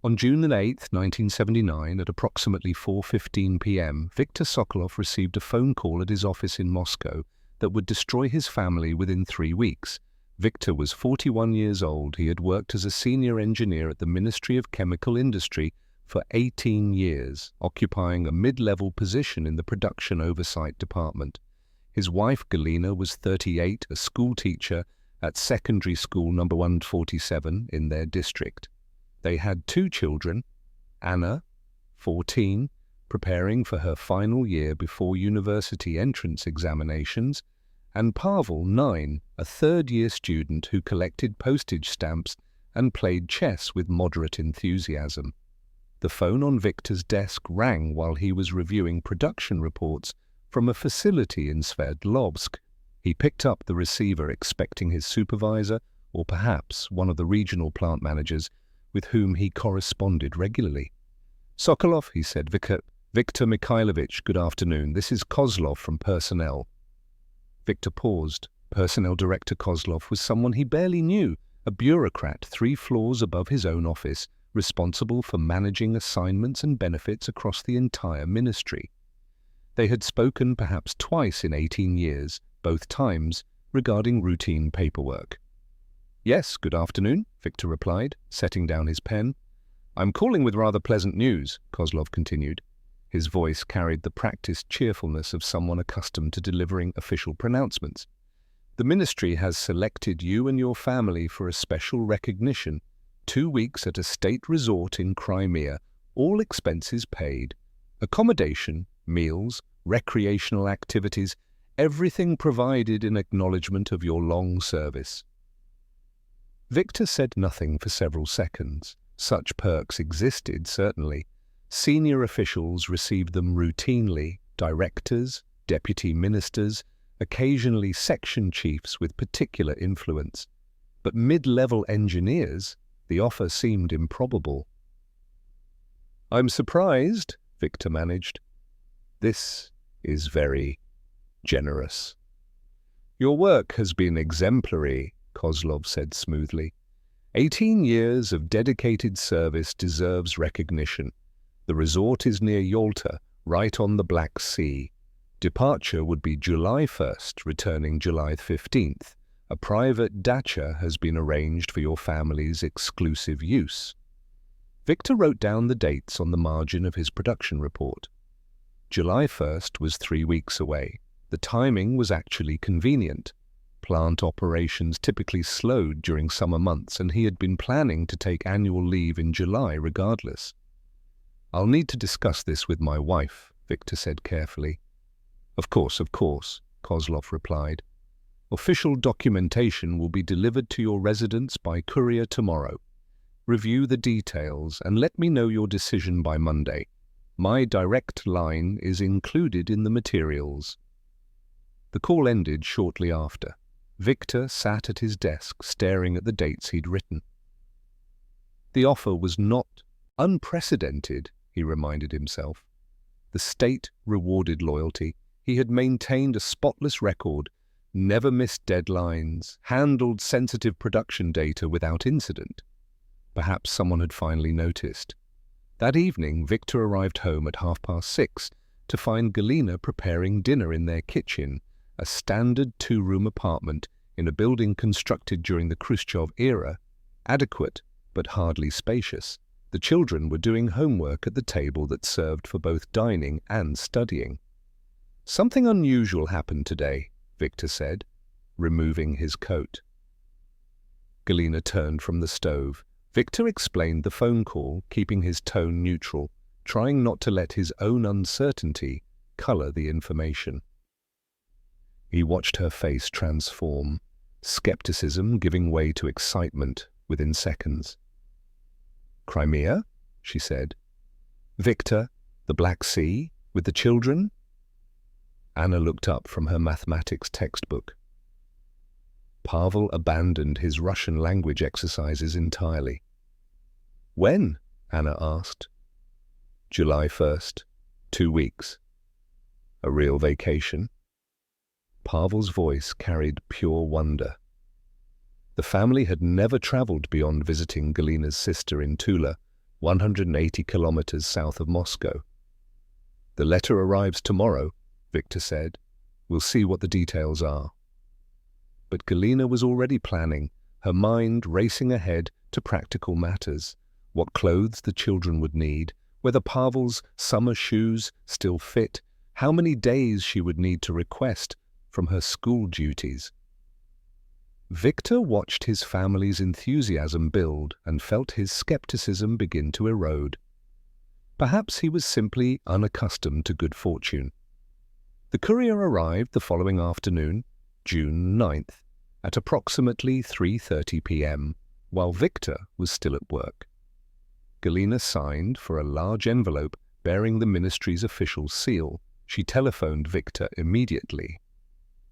On June 8, 1979, at approximately 4:15 p.m., Viktor Sokolov received a phone call at his office in Moscow that would destroy his family within 3 weeks. Viktor was 41 years old. He had worked as a senior engineer at the Ministry of Chemical Industry for 18 years, occupying a mid-level position in the production oversight department. His wife, Galina, was 38, a school teacher at secondary school number 147 in their district. They had 2 children, Anna, 14, preparing for her final year before university entrance examinations, and Pavel, 9, a third-year student who collected postage stamps and played chess with moderate enthusiasm. The phone on Viktor's desk rang while he was reviewing production reports from a facility in Sverdlovsk. He picked up the receiver expecting his supervisor or perhaps one of the regional plant managers with whom he corresponded regularly. "Sokolov," he said. Viktor Mikhailovich, good afternoon. This is Kozlov from Personnel." Viktor paused. Personnel Director Kozlov was someone he barely knew, a bureaucrat 3 floors above his own office, responsible for managing assignments and benefits across the entire ministry. They had spoken perhaps twice in 18 years, both times regarding routine paperwork. "Yes, good afternoon," Viktor replied, setting down his pen. "I'm calling with rather pleasant news," Kozlov continued. His voice carried the practiced cheerfulness of someone accustomed to delivering official pronouncements. "The ministry has selected you and your family for a special recognition. 2 weeks at a state resort in Crimea, all expenses paid. Accommodation, meals, recreational activities, everything provided in acknowledgement of your long service." Viktor said nothing for several seconds. Such perks existed, certainly. Senior officials received them routinely, directors, deputy ministers, occasionally section chiefs with particular influence. But mid-level engineers, the offer seemed improbable. "I'm surprised," Viktor managed. "This is very generous." "Your work has been exemplary," Kozlov said smoothly. 18 years of dedicated service deserves recognition. The resort is near Yalta, right on the Black Sea. Departure would be July 1st, returning July 15th. A private dacha has been arranged for your family's exclusive use. Viktor wrote down the dates on the margin of his production report. July 1st was 3 weeks away. The timing was actually convenient. Plant operations typically slowed during summer months, and he had been planning to take annual leave in July regardless. "I'll need to discuss this with my wife," Viktor said carefully. Of course," Kozlov replied. "Official documentation will be delivered to your residence by courier tomorrow. Review the details and let me know your decision by Monday. My direct line is included in the materials." The call ended shortly after. Viktor sat at his desk staring at the dates he'd written. The offer was not unprecedented, he reminded himself. The state rewarded loyalty. He had maintained a spotless record, never missed deadlines, handled sensitive production data without incident. Perhaps someone had finally noticed. That evening, Viktor arrived home at 6:30 to find Galina preparing dinner in their kitchen, a standard 2-room apartment in a building constructed during the Khrushchev era, adequate but hardly spacious. The children were doing homework at the table that served for both dining and studying. "Something unusual happened today," Viktor said, removing his coat. Galina turned from the stove. Viktor explained the phone call, keeping his tone neutral, trying not to let his own uncertainty color the information. He watched her face transform, skepticism giving way to excitement within seconds. "Crimea?" she said. "Viktor, the Black Sea, with the children?" Anna looked up from her mathematics textbook. Pavel abandoned his Russian language exercises entirely. "When?" Anna asked. "July 1st, 2 weeks. A real vacation?" Pavel's voice carried pure wonder. The family had never traveled beyond visiting Galina's sister in Tula, 180 kilometers south of Moscow. "The letter arrives tomorrow," Victor said. "We'll see what the details are." But Galina was already planning, her mind racing ahead to practical matters: what clothes the children would need, whether Pavel's summer shoes still fit, how many days she would need to request from her school duties. Victor watched his family's enthusiasm build and felt his skepticism begin to erode. Perhaps he was simply unaccustomed to good fortune. The courier arrived the following afternoon, June 9th, at approximately 3:30 p.m., while Victor was still at work. Galina signed for a large envelope bearing the ministry's official seal. She telephoned Victor immediately.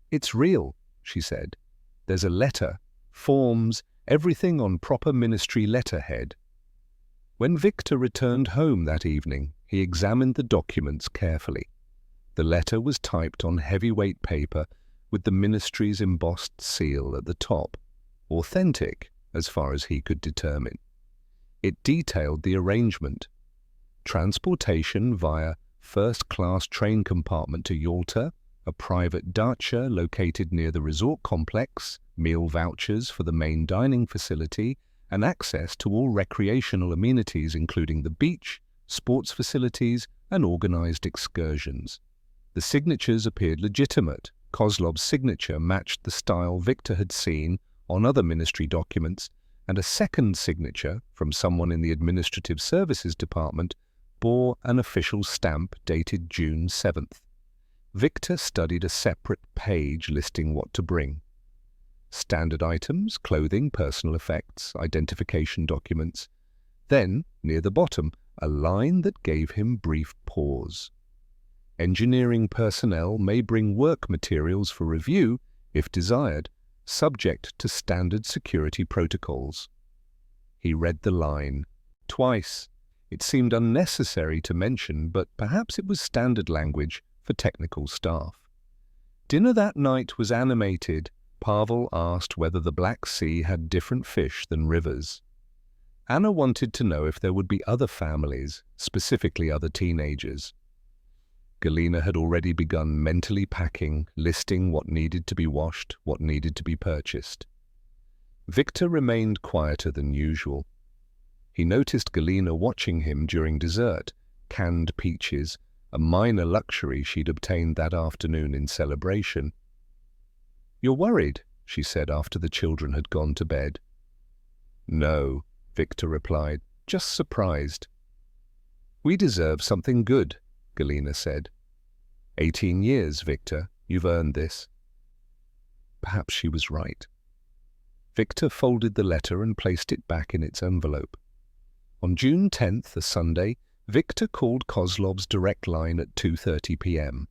"It's real," she said. "There's a letter, forms, everything on proper ministry letterhead." When Victor returned home that evening, he examined the documents carefully. The letter was typed on heavyweight paper with the ministry's embossed seal at the top, authentic as far as he could determine. It detailed the arrangement: transportation via first-class train compartment to Yalta, a private dacha located near the resort complex, meal vouchers for the main dining facility, and access to all recreational amenities including the beach, sports facilities, and organized excursions. The signatures appeared legitimate. Kozlov's signature matched the style Victor had seen on other ministry documents, and a second signature from someone in the Administrative Services Department bore an official stamp dated June 7th. Victor studied a separate page listing what to bring: standard items, clothing, personal effects, identification documents. Then, near the bottom, a line that gave him brief pause: engineering personnel may bring work materials for review, if desired, subject to standard security protocols. He read the line twice. It seemed unnecessary to mention, but perhaps it was standard language for technical staff. Dinner that night was animated. Pavel asked whether the Black Sea had different fish than rivers. Anna wanted to know if there would be other families, specifically other teenagers. Galina had already begun mentally packing, listing what needed to be washed, what needed to be purchased. Victor remained quieter than usual. He noticed Galina watching him during dessert: canned peaches, a minor luxury she'd obtained that afternoon in celebration. "You're worried," she said after the children had gone to bed. "No," Victor replied, "just surprised." "We deserve something good," Galina said. 18 years, Victor. You've earned this." Perhaps she was right. Victor folded the letter and placed it back in its envelope. On June 10th, a Sunday, Victor called Kozlov's direct line at 2:30 p.m.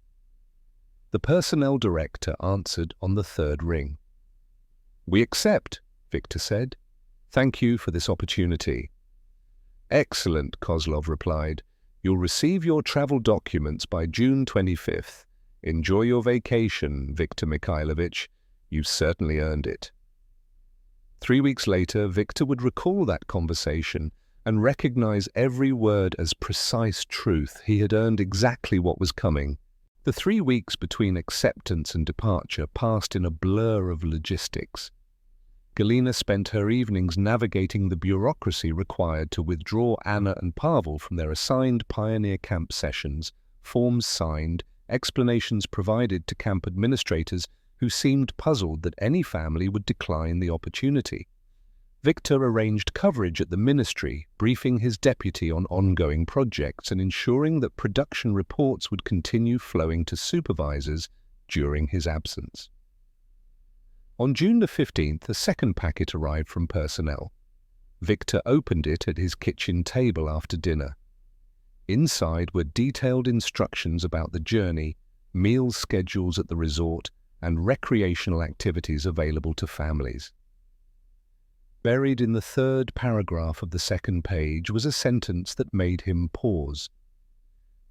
The personnel director answered on the third ring. "We accept," Victor said. "Thank you for this opportunity." "Excellent," Kozlov replied. "You'll receive your travel documents by June 25th. Enjoy your vacation, Viktor Mikhailovich. You've certainly earned it." 3 weeks later, Victor would recall that conversation and recognize every word as precise truth. He had earned exactly what was coming. The 3 weeks between acceptance and departure passed in a blur of logistics. Galina spent her evenings navigating the bureaucracy required to withdraw Anna and Pavel from their assigned pioneer camp sessions, forms signed, explanations provided to camp administrators who seemed puzzled that any family would decline the opportunity. Victor arranged coverage at the ministry, briefing his deputy on ongoing projects and ensuring that production reports would continue flowing to supervisors during his absence. On June the 15th, a second packet arrived from personnel. Victor opened it at his kitchen table after dinner. Inside were detailed instructions about the journey, meal schedules at the resort, and recreational activities available to families. Buried in the third paragraph of the second page was a sentence that made him pause.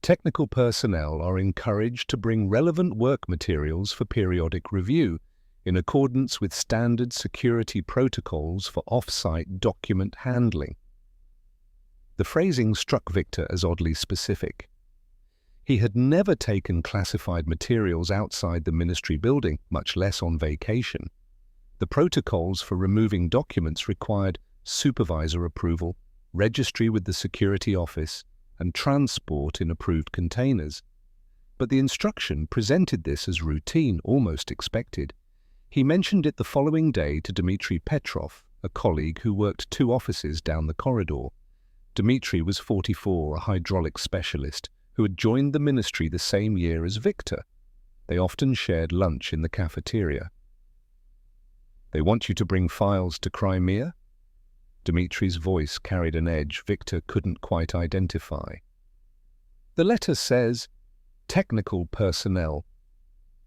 Technical personnel are encouraged to bring relevant work materials for periodic review, in accordance with standard security protocols for off-site document handling. The phrasing struck Victor as oddly specific. He had never taken classified materials outside the ministry building, much less on vacation. The protocols for removing documents required supervisor approval, registry with the security office, and transport in approved containers. But the instruction presented this as routine, almost expected. He mentioned it the following day to Dmitry Petrov, a colleague who worked 2 offices down the corridor. Dmitry was 44, a hydraulic specialist, who had joined the ministry the same year as Victor. They often shared lunch in the cafeteria. "They want you to bring files to Crimea?" Dmitry's voice carried an edge Victor couldn't quite identify. "The letter says, technical personnel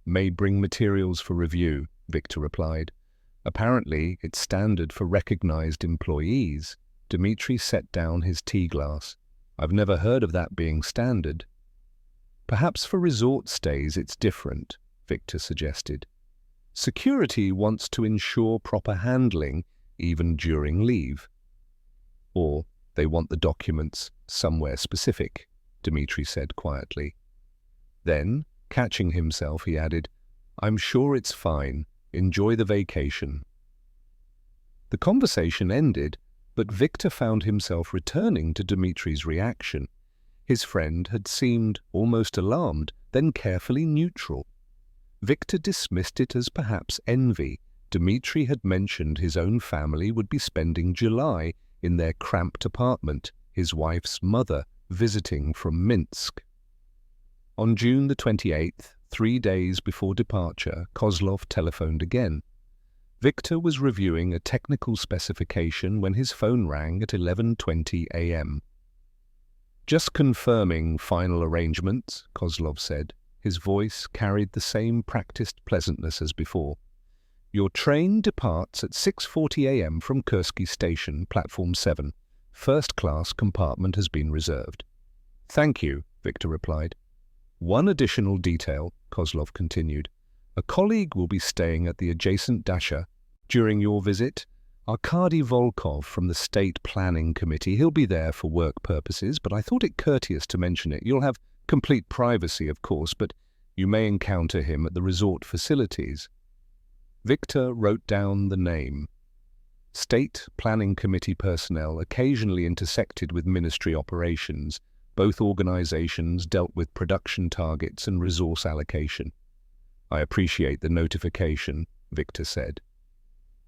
may bring materials for review," Victor replied. "Apparently, it's standard for recognized employees." Dmitry set down his tea glass. "I've never heard of that being standard." "Perhaps for resort stays it's different," Victor suggested. "Security wants to ensure proper handling even during leave." "Or they want the documents somewhere specific," Dmitry said quietly. Then, catching himself, he added, "I'm sure it's fine. Enjoy the vacation." The conversation ended, but Victor found himself returning to Dmitry's reaction. His friend had seemed almost alarmed, then carefully neutral. Victor dismissed it as perhaps envy. Dmitry had mentioned his own family would be spending July in their cramped apartment, his wife's mother visiting from Minsk. On June the 28th, 3 days before departure, Kozlov telephoned again. Victor was reviewing a technical specification when his phone rang at 11:20 a.m. "Just confirming final arrangements," Kozlov said. His voice carried the same practiced pleasantness as before. "Your train departs at 6:40 a.m. from Kursky Station, Platform 7. First-class compartment has been reserved." "Thank you," Victor replied. "One additional detail," Kozlov continued. "A colleague will be staying at the adjacent dacha during your visit. Arkady Volkov from the State Planning Committee. He'll be there for work purposes, but I thought it courteous to mention it. You'll have complete privacy, of course, but you may encounter him at the resort facilities." Victor wrote down the name. State Planning Committee personnel occasionally intersected with ministry operations. Both organizations dealt with production targets and resource allocation. "I appreciate the notification," Victor said.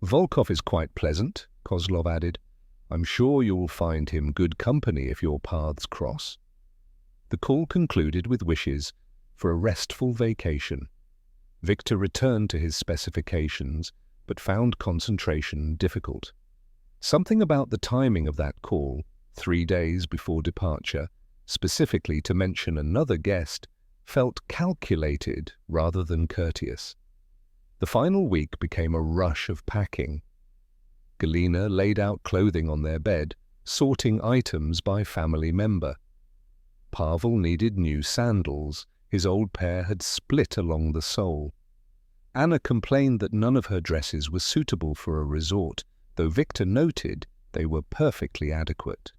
"Volkov is quite pleasant," Kozlov added. "I'm sure you'll find him good company if your paths cross." The call concluded with wishes for a restful vacation. Victor returned to his specifications, but found concentration difficult. Something about the timing of that call, 3 days before departure, specifically to mention another guest, felt calculated rather than courteous. The final week became a rush of packing. Galina laid out clothing on their bed, sorting items by family member. Pavel needed new sandals. His old pair had split along the sole. Anna complained that none of her dresses were suitable for a resort, though Victor noted they were perfectly adequate.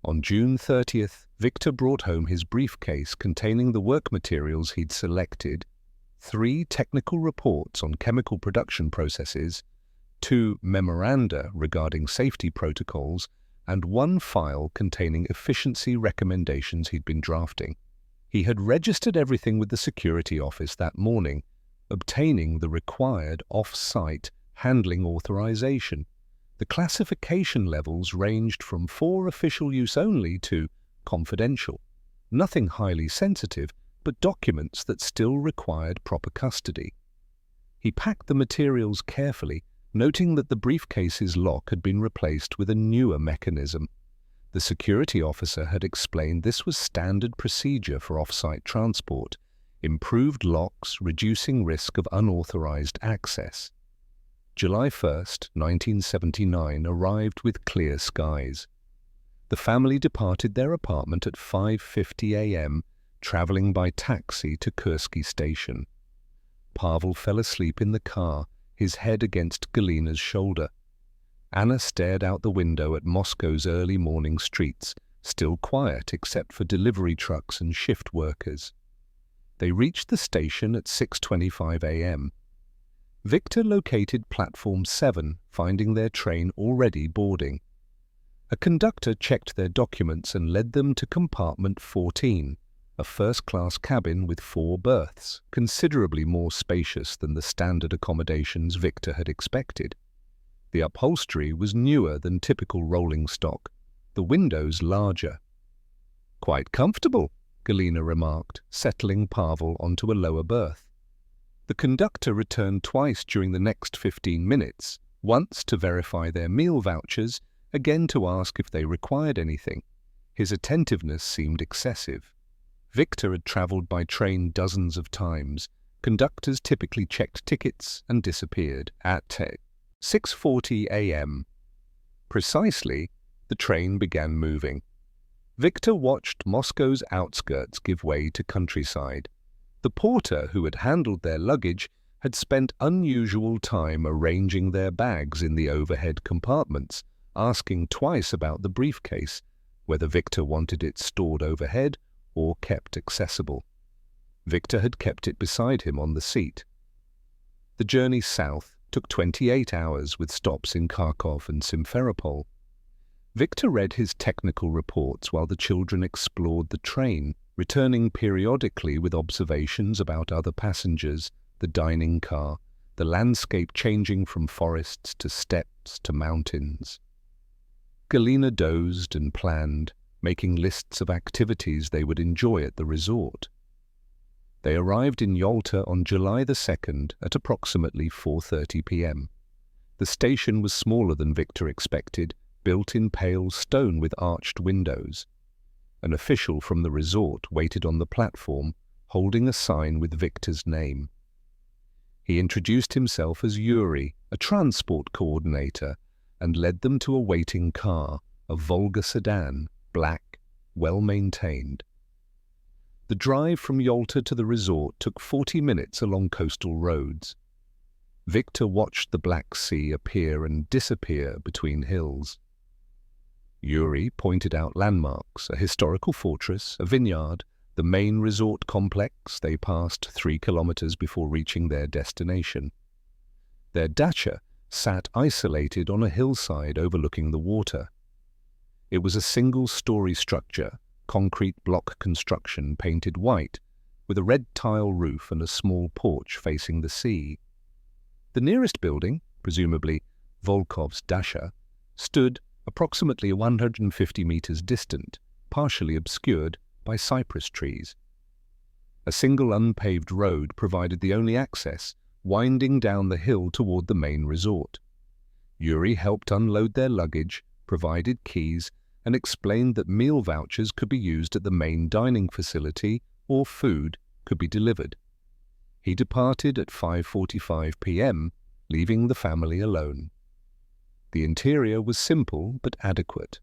On June 30th, Victor brought home his briefcase containing the work materials he'd selected: 3 technical reports on chemical production processes, 2 memoranda regarding safety protocols, and 1 file containing efficiency recommendations he'd been drafting. He had registered everything with the security office that morning, obtaining the required off-site handling authorization. The classification levels ranged from for official use only to confidential. Nothing highly sensitive, but documents that still required proper custody. He packed the materials carefully, noting that the briefcase's lock had been replaced with a newer mechanism. The security officer had explained this was standard procedure for off-site transport, improved locks reducing risk of unauthorized access. July 1st, 1979 arrived with clear skies. The family departed their apartment at 5:50 a.m., traveling by taxi to Kursky Station. Pavel fell asleep in the car, his head against Galina's shoulder. Anna stared out the window at Moscow's early morning streets, still quiet except for delivery trucks and shift workers. They reached the station at 6:25 a.m. Victor located platform 7, finding their train already boarding. A conductor checked their documents and led them to compartment 14, a first-class cabin with 4 berths, considerably more spacious than the standard accommodations Victor had expected. The upholstery was newer than typical rolling stock, the windows larger. "Quite comfortable," Galina remarked, settling Pavel onto a lower berth. The conductor returned twice during the next 15 minutes, once to verify their meal vouchers, again to ask if they required anything. His attentiveness seemed excessive. Victor had travelled by train dozens of times. Conductors typically checked tickets and disappeared. At 6:40 a.m. precisely, the train began moving. Victor watched Moscow's outskirts give way to countryside. The porter who had handled their luggage had spent unusual time arranging their bags in the overhead compartments, asking twice about the briefcase, whether Victor wanted it stored overhead or kept accessible. Victor had kept it beside him on the seat. The journey south took 28 hours with stops in Kharkov and Simferopol. Victor read his technical reports while the children explored the train, returning periodically with observations about other passengers, the dining car, the landscape changing from forests to steppes to mountains. Galina dozed and planned, making lists of activities they would enjoy at the resort. They arrived in Yalta on July the 2nd at approximately 4:30 p.m. The station was smaller than Victor expected, built in pale stone with arched windows. An official from the resort waited on the platform, holding a sign with Victor's name. He introduced himself as Yuri, a transport coordinator, and led them to a waiting car, a Volga sedan, black, well-maintained. The drive from Yalta to the resort took 40 minutes along coastal roads. Victor watched the Black Sea appear and disappear between hills. Yuri pointed out landmarks, a historical fortress, a vineyard, the main resort complex. They passed 3 kilometers before reaching their destination. Their dacha sat isolated on a hillside overlooking the water. It was a single-story structure, concrete block construction painted white, with a red tile roof and a small porch facing the sea. The nearest building, presumably Volkov's dacha, stood approximately 150 meters distant, partially obscured by cypress trees. A single unpaved road provided the only access, winding down the hill toward the main resort. Yuri helped unload their luggage, provided keys, and explained that meal vouchers could be used at the main dining facility or food could be delivered. He departed at 5:45 p.m., leaving the family alone. The interior was simple but adequate.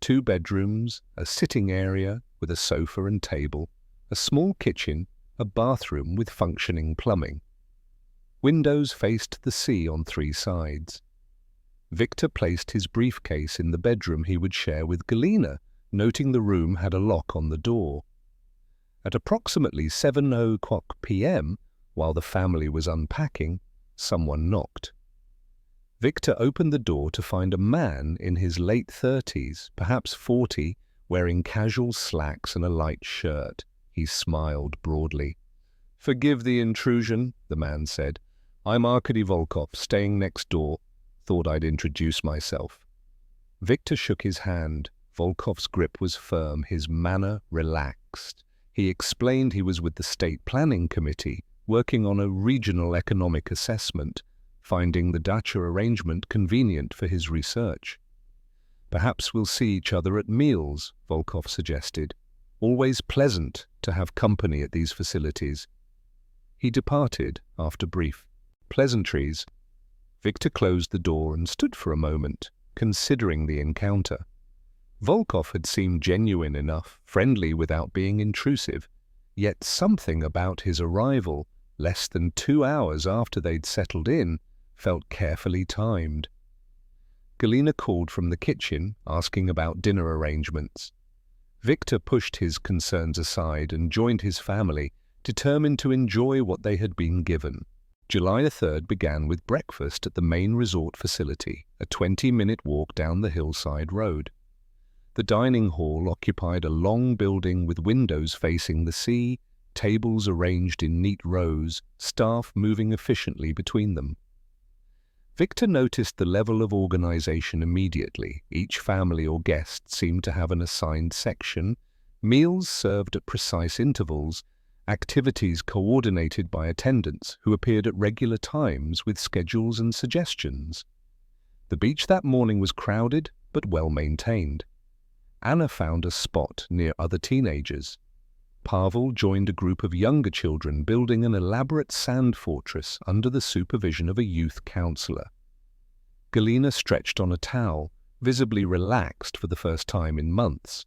2 bedrooms, a sitting area with a sofa and table, a small kitchen, a bathroom with functioning plumbing. Windows faced the sea on 3 sides. Victor placed his briefcase in the bedroom he would share with Galina, noting the room had a lock on the door. At approximately 7:00 p.m., while the family was unpacking, someone knocked. Victor opened the door to find a man in his late 30s, perhaps 40, wearing casual slacks and a light shirt. He smiled broadly. "Forgive the intrusion," the man said. "I'm Arkady Volkov, staying next door. Thought I'd introduce myself." Victor shook his hand. Volkov's grip was firm, his manner relaxed. He explained he was with the State Planning Committee, working on a regional economic assessment, finding the dacha arrangement convenient for his research. "Perhaps we'll see each other at meals," Volkov suggested. "Always pleasant to have company at these facilities." He departed after brief pleasantries. Victor closed the door and stood for a moment, considering the encounter. Volkov had seemed genuine enough, friendly without being intrusive, yet something about his arrival, less than 2 hours after they'd settled in, felt carefully timed. Galina called from the kitchen, asking about dinner arrangements. Victor pushed his concerns aside and joined his family, determined to enjoy what they had been given. July 3rd began with breakfast at the main resort facility, a 20-minute walk down the hillside road. The dining hall occupied a long building with windows facing the sea, tables arranged in neat rows, staff moving efficiently between them. Victor noticed the level of organization immediately. Each family or guest seemed to have an assigned section, meals served at precise intervals, activities coordinated by attendants who appeared at regular times with schedules and suggestions. The beach that morning was crowded but well maintained. Anna found a spot near other teenagers. Pavel joined a group of younger children building an elaborate sand fortress under the supervision of a youth counselor. Galina stretched on a towel, visibly relaxed for the first time in months.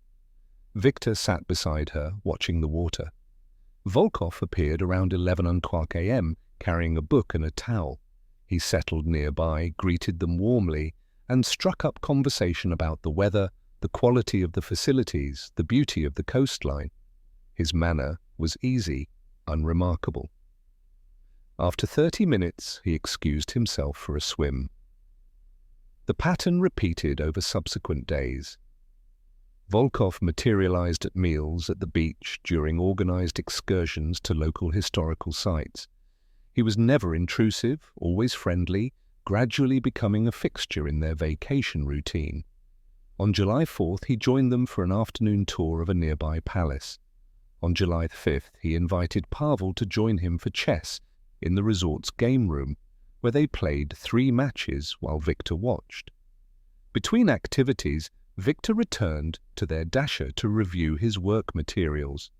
Victor sat beside her, watching the water. Volkov appeared around 11:00 a.m., carrying a book and a towel. He settled nearby, greeted them warmly, and struck up conversation about the weather, the quality of the facilities, the beauty of the coastline. His manner was easy, unremarkable. After 30 minutes, he excused himself for a swim. The pattern repeated over subsequent days. Volkov materialized at meals at the beach during organized excursions to local historical sites. He was never intrusive, always friendly, gradually becoming a fixture in their vacation routine. On July 4th, he joined them for an afternoon tour of a nearby palace. On July 5th, he invited Pavel to join him for chess in the resort's game room, where they played 3 matches while Victor watched. Between activities, Victor returned to their dacha to review his work materials.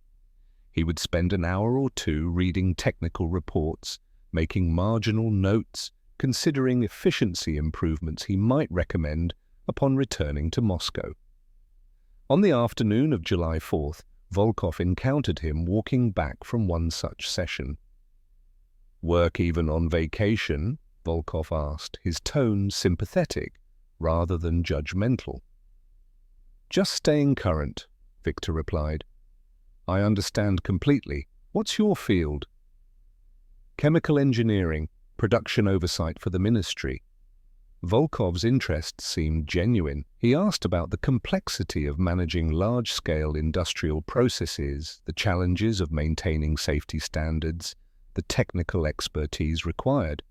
He would spend an hour or two reading technical reports, making marginal notes, considering efficiency improvements he might recommend upon returning to Moscow. On the afternoon of July 4th, Volkov encountered him walking back from one such session. "Work even on vacation?" Volkov asked, his tone sympathetic rather than judgmental. "Just staying current," Victor replied. "I understand completely. What's your field?" "Chemical engineering, production oversight for the ministry." Volkov's interest seemed genuine. He asked about the complexity of managing large-scale industrial processes, the challenges of maintaining safety standards, the technical expertise required.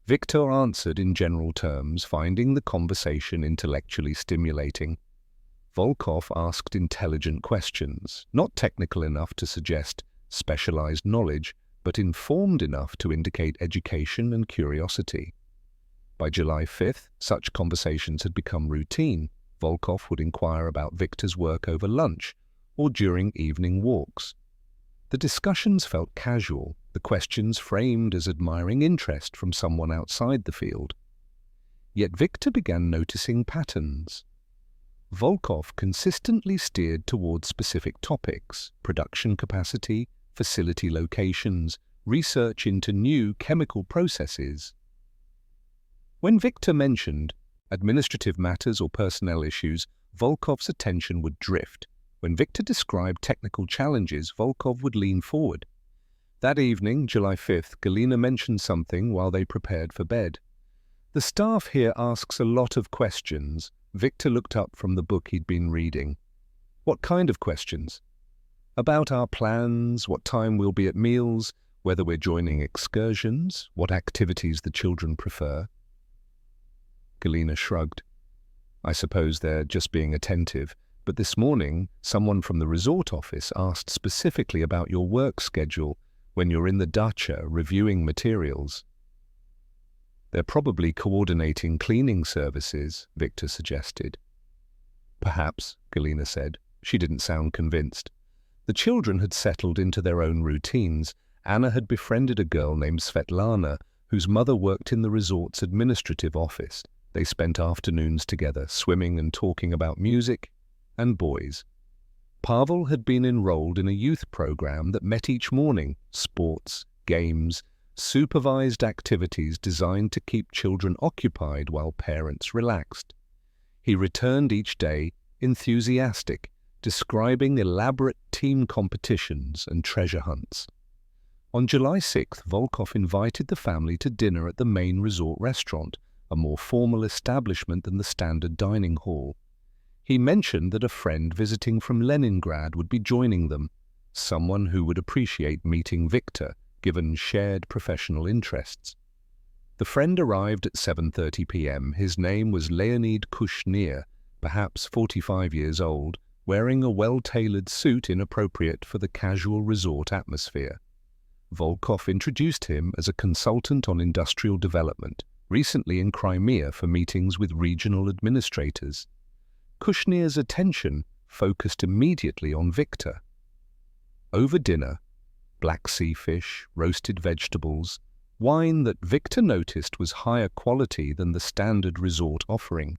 Victor answered in general terms, finding the conversation intellectually stimulating. Volkov asked intelligent questions, not technical enough to suggest specialized knowledge, but informed enough to indicate education and curiosity. By July 5th, such conversations had become routine. Volkov would inquire about Victor's work over lunch or during evening walks. The discussions felt casual, the questions framed as admiring interest from someone outside the field. Yet Victor began noticing patterns. Volkov consistently steered towards specific topics: production capacity, facility locations, research into new chemical processes. When Victor mentioned administrative matters or personnel issues, Volkov's attention would drift. When Victor described technical challenges, Volkov would lean forward. That evening, July 5th, Galina mentioned something while they prepared for bed. "The staff here asks a lot of questions." Victor looked up from the book he'd been reading. "What kind of questions?" "About our plans, what time we'll be at meals, whether we're joining excursions, what activities the children prefer." Galina shrugged. "I suppose they're just being attentive, but this morning someone from the resort office asked specifically about your work schedule when you're in the dacha reviewing materials." "They're probably coordinating cleaning services," Victor suggested. "Perhaps," Galina said. She didn't sound convinced. The children had settled into their own routines. Anna had befriended a girl named Svetlana, whose mother worked in the resort's administrative office. They spent afternoons together, swimming and talking about music and boys. Pavel had been enrolled in a youth program that met each morning: sports, games, supervised activities designed to keep children occupied while parents relaxed. He returned each day enthusiastic, describing elaborate team competitions and treasure hunts. On July 6th, Volkov invited the family to dinner at the main resort restaurant, a more formal establishment than the standard dining hall. He mentioned that a friend visiting from Leningrad would be joining them, someone who would appreciate meeting Victor, given shared professional interests. The friend arrived at 7:30 p.m. His name was Leonid Kushner, perhaps 45 years old, wearing a well-tailored suit inappropriate for the casual resort atmosphere. Volkov introduced him as a consultant on industrial development, recently in Crimea for meetings with regional administrators. Kushner's attention focused immediately on Victor. Over dinner, black sea fish, roasted vegetables, wine that Victor noticed was higher quality than the standard resort offering.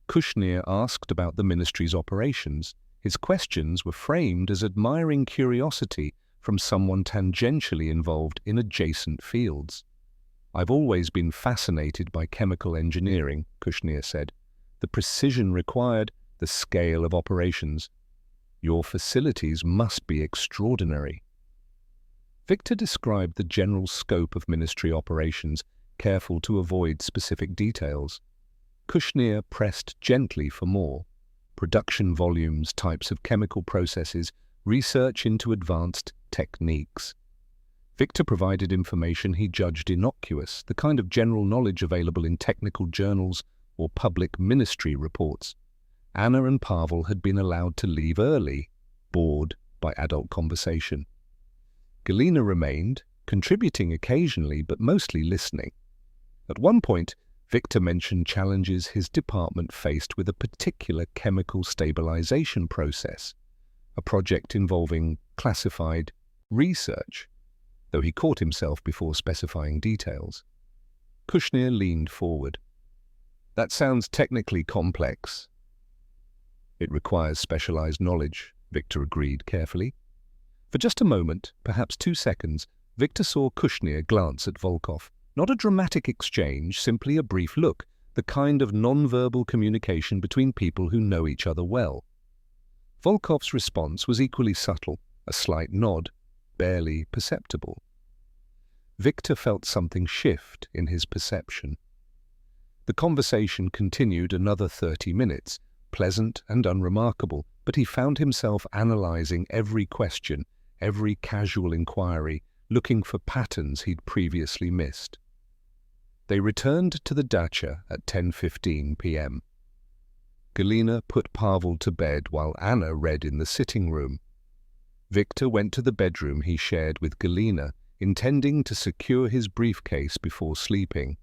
Kushner asked about the ministry's operations. His questions were framed as admiring curiosity from someone tangentially involved in adjacent fields. "I've always been fascinated by chemical engineering," Kushner said. "The precision required, the scale of operations. Your facilities must be extraordinary." Victor described the general scope of ministry operations, careful to avoid specific details. Kushner pressed gently for more: production volumes, types of chemical processes, research into advanced techniques. Victor provided information he judged innocuous, the kind of general knowledge available in technical journals or public ministry reports. Anna and Pavel had been allowed to leave early, bored by adult conversation. Galina remained, contributing occasionally but mostly listening. At one point, Victor mentioned challenges his department faced with a particular chemical stabilization process, a project involving classified research, though he caught himself before specifying details. Kushner leaned forward. "That sounds technically complex." "It requires specialized knowledge," Victor agreed carefully. For just a moment, perhaps 2 seconds, Victor saw Kushner glance at Volkov. Not a dramatic exchange, simply a brief look, the kind of non-verbal communication between people who know each other well. Volkov's response was equally subtle, a slight nod, barely perceptible. Victor felt something shift in his perception. The conversation continued another 30 minutes, pleasant and unremarkable, but he found himself analyzing every question, every casual inquiry, looking for patterns he'd previously missed. They returned to the dacha at 10:15 p.m. Galina put Pavel to bed while Anna read in the sitting room. Victor went to the bedroom he shared with Galina, intending to secure his briefcase before sleeping.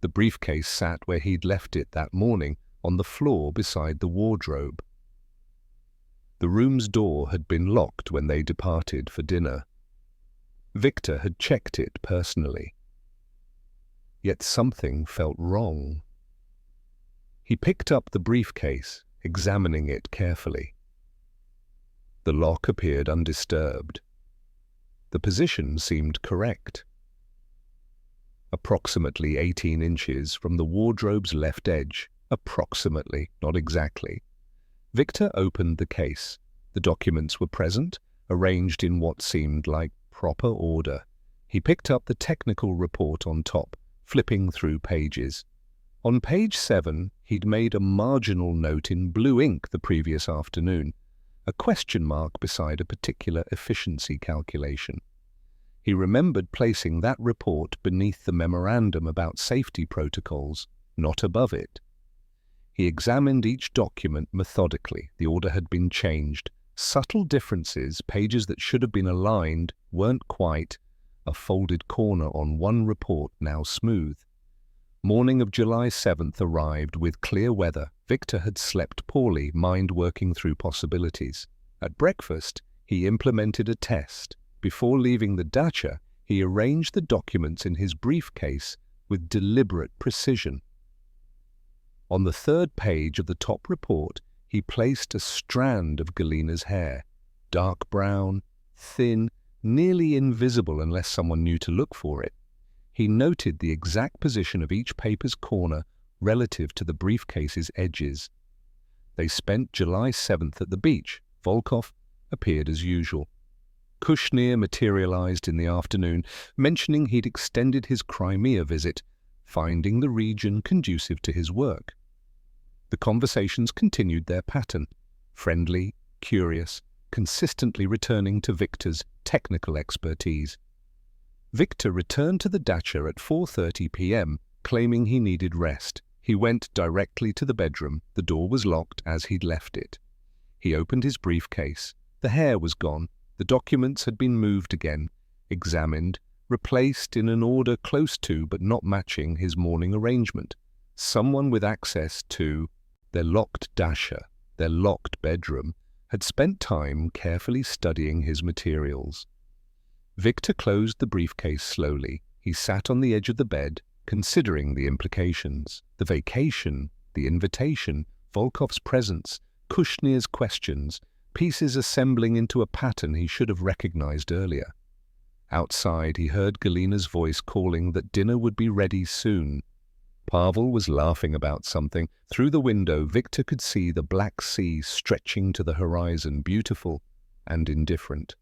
The briefcase sat where he'd left it that morning, on the floor beside the wardrobe. The room's door had been locked when they departed for dinner. Victor had checked it personally. Yet something felt wrong. He picked up the briefcase, examining it carefully. The lock appeared undisturbed. The position seemed correct. Approximately 18 inches from the wardrobe's left edge, approximately, not exactly. Victor opened the case. The documents were present, arranged in what seemed like proper order. He picked up the technical report on top, flipping through pages. On page 7, he'd made a marginal note in blue ink the previous afternoon, a question mark beside a particular efficiency calculation. He remembered placing that report beneath the memorandum about safety protocols, not above it. He examined each document methodically. The order had been changed. Subtle differences, pages that should have been aligned, weren't quite. A folded corner on one report now smooth. Morning of July 7th arrived with clear weather. Victor had slept poorly, mind working through possibilities. At breakfast, he implemented a test. Before leaving the dacha, he arranged the documents in his briefcase with deliberate precision. On the third page of the top report, he placed a strand of Galina's hair, dark brown, thin, nearly invisible unless someone knew to look for it. He noted the exact position of each paper's corner relative to the briefcase's edges. They spent July 7th at the beach. Volkov appeared as usual. Kushner materialized in the afternoon, mentioning he'd extended his Crimea visit, finding the region conducive to his work. The conversations continued their pattern, friendly, curious, consistently returning to Victor's technical expertise. Victor returned to the dacha at 4:30 p.m., claiming he needed rest. He went directly to the bedroom. The door was locked as he'd left it. He opened his briefcase. The hair was gone. The documents had been moved again, examined, replaced in an order close to but not matching his morning arrangement. Someone with access to their locked dacha, their locked bedroom, had spent time carefully studying his materials. Victor closed the briefcase slowly. He sat on the edge of the bed, considering the implications. The vacation, the invitation, Volkov's presence, Kushner's questions, pieces assembling into a pattern he should have recognized earlier. Outside, he heard Galina's voice calling that dinner would be ready soon. Pavel was laughing about something. Through the window, Victor could see the Black Sea stretching to the horizon, beautiful and indifferent.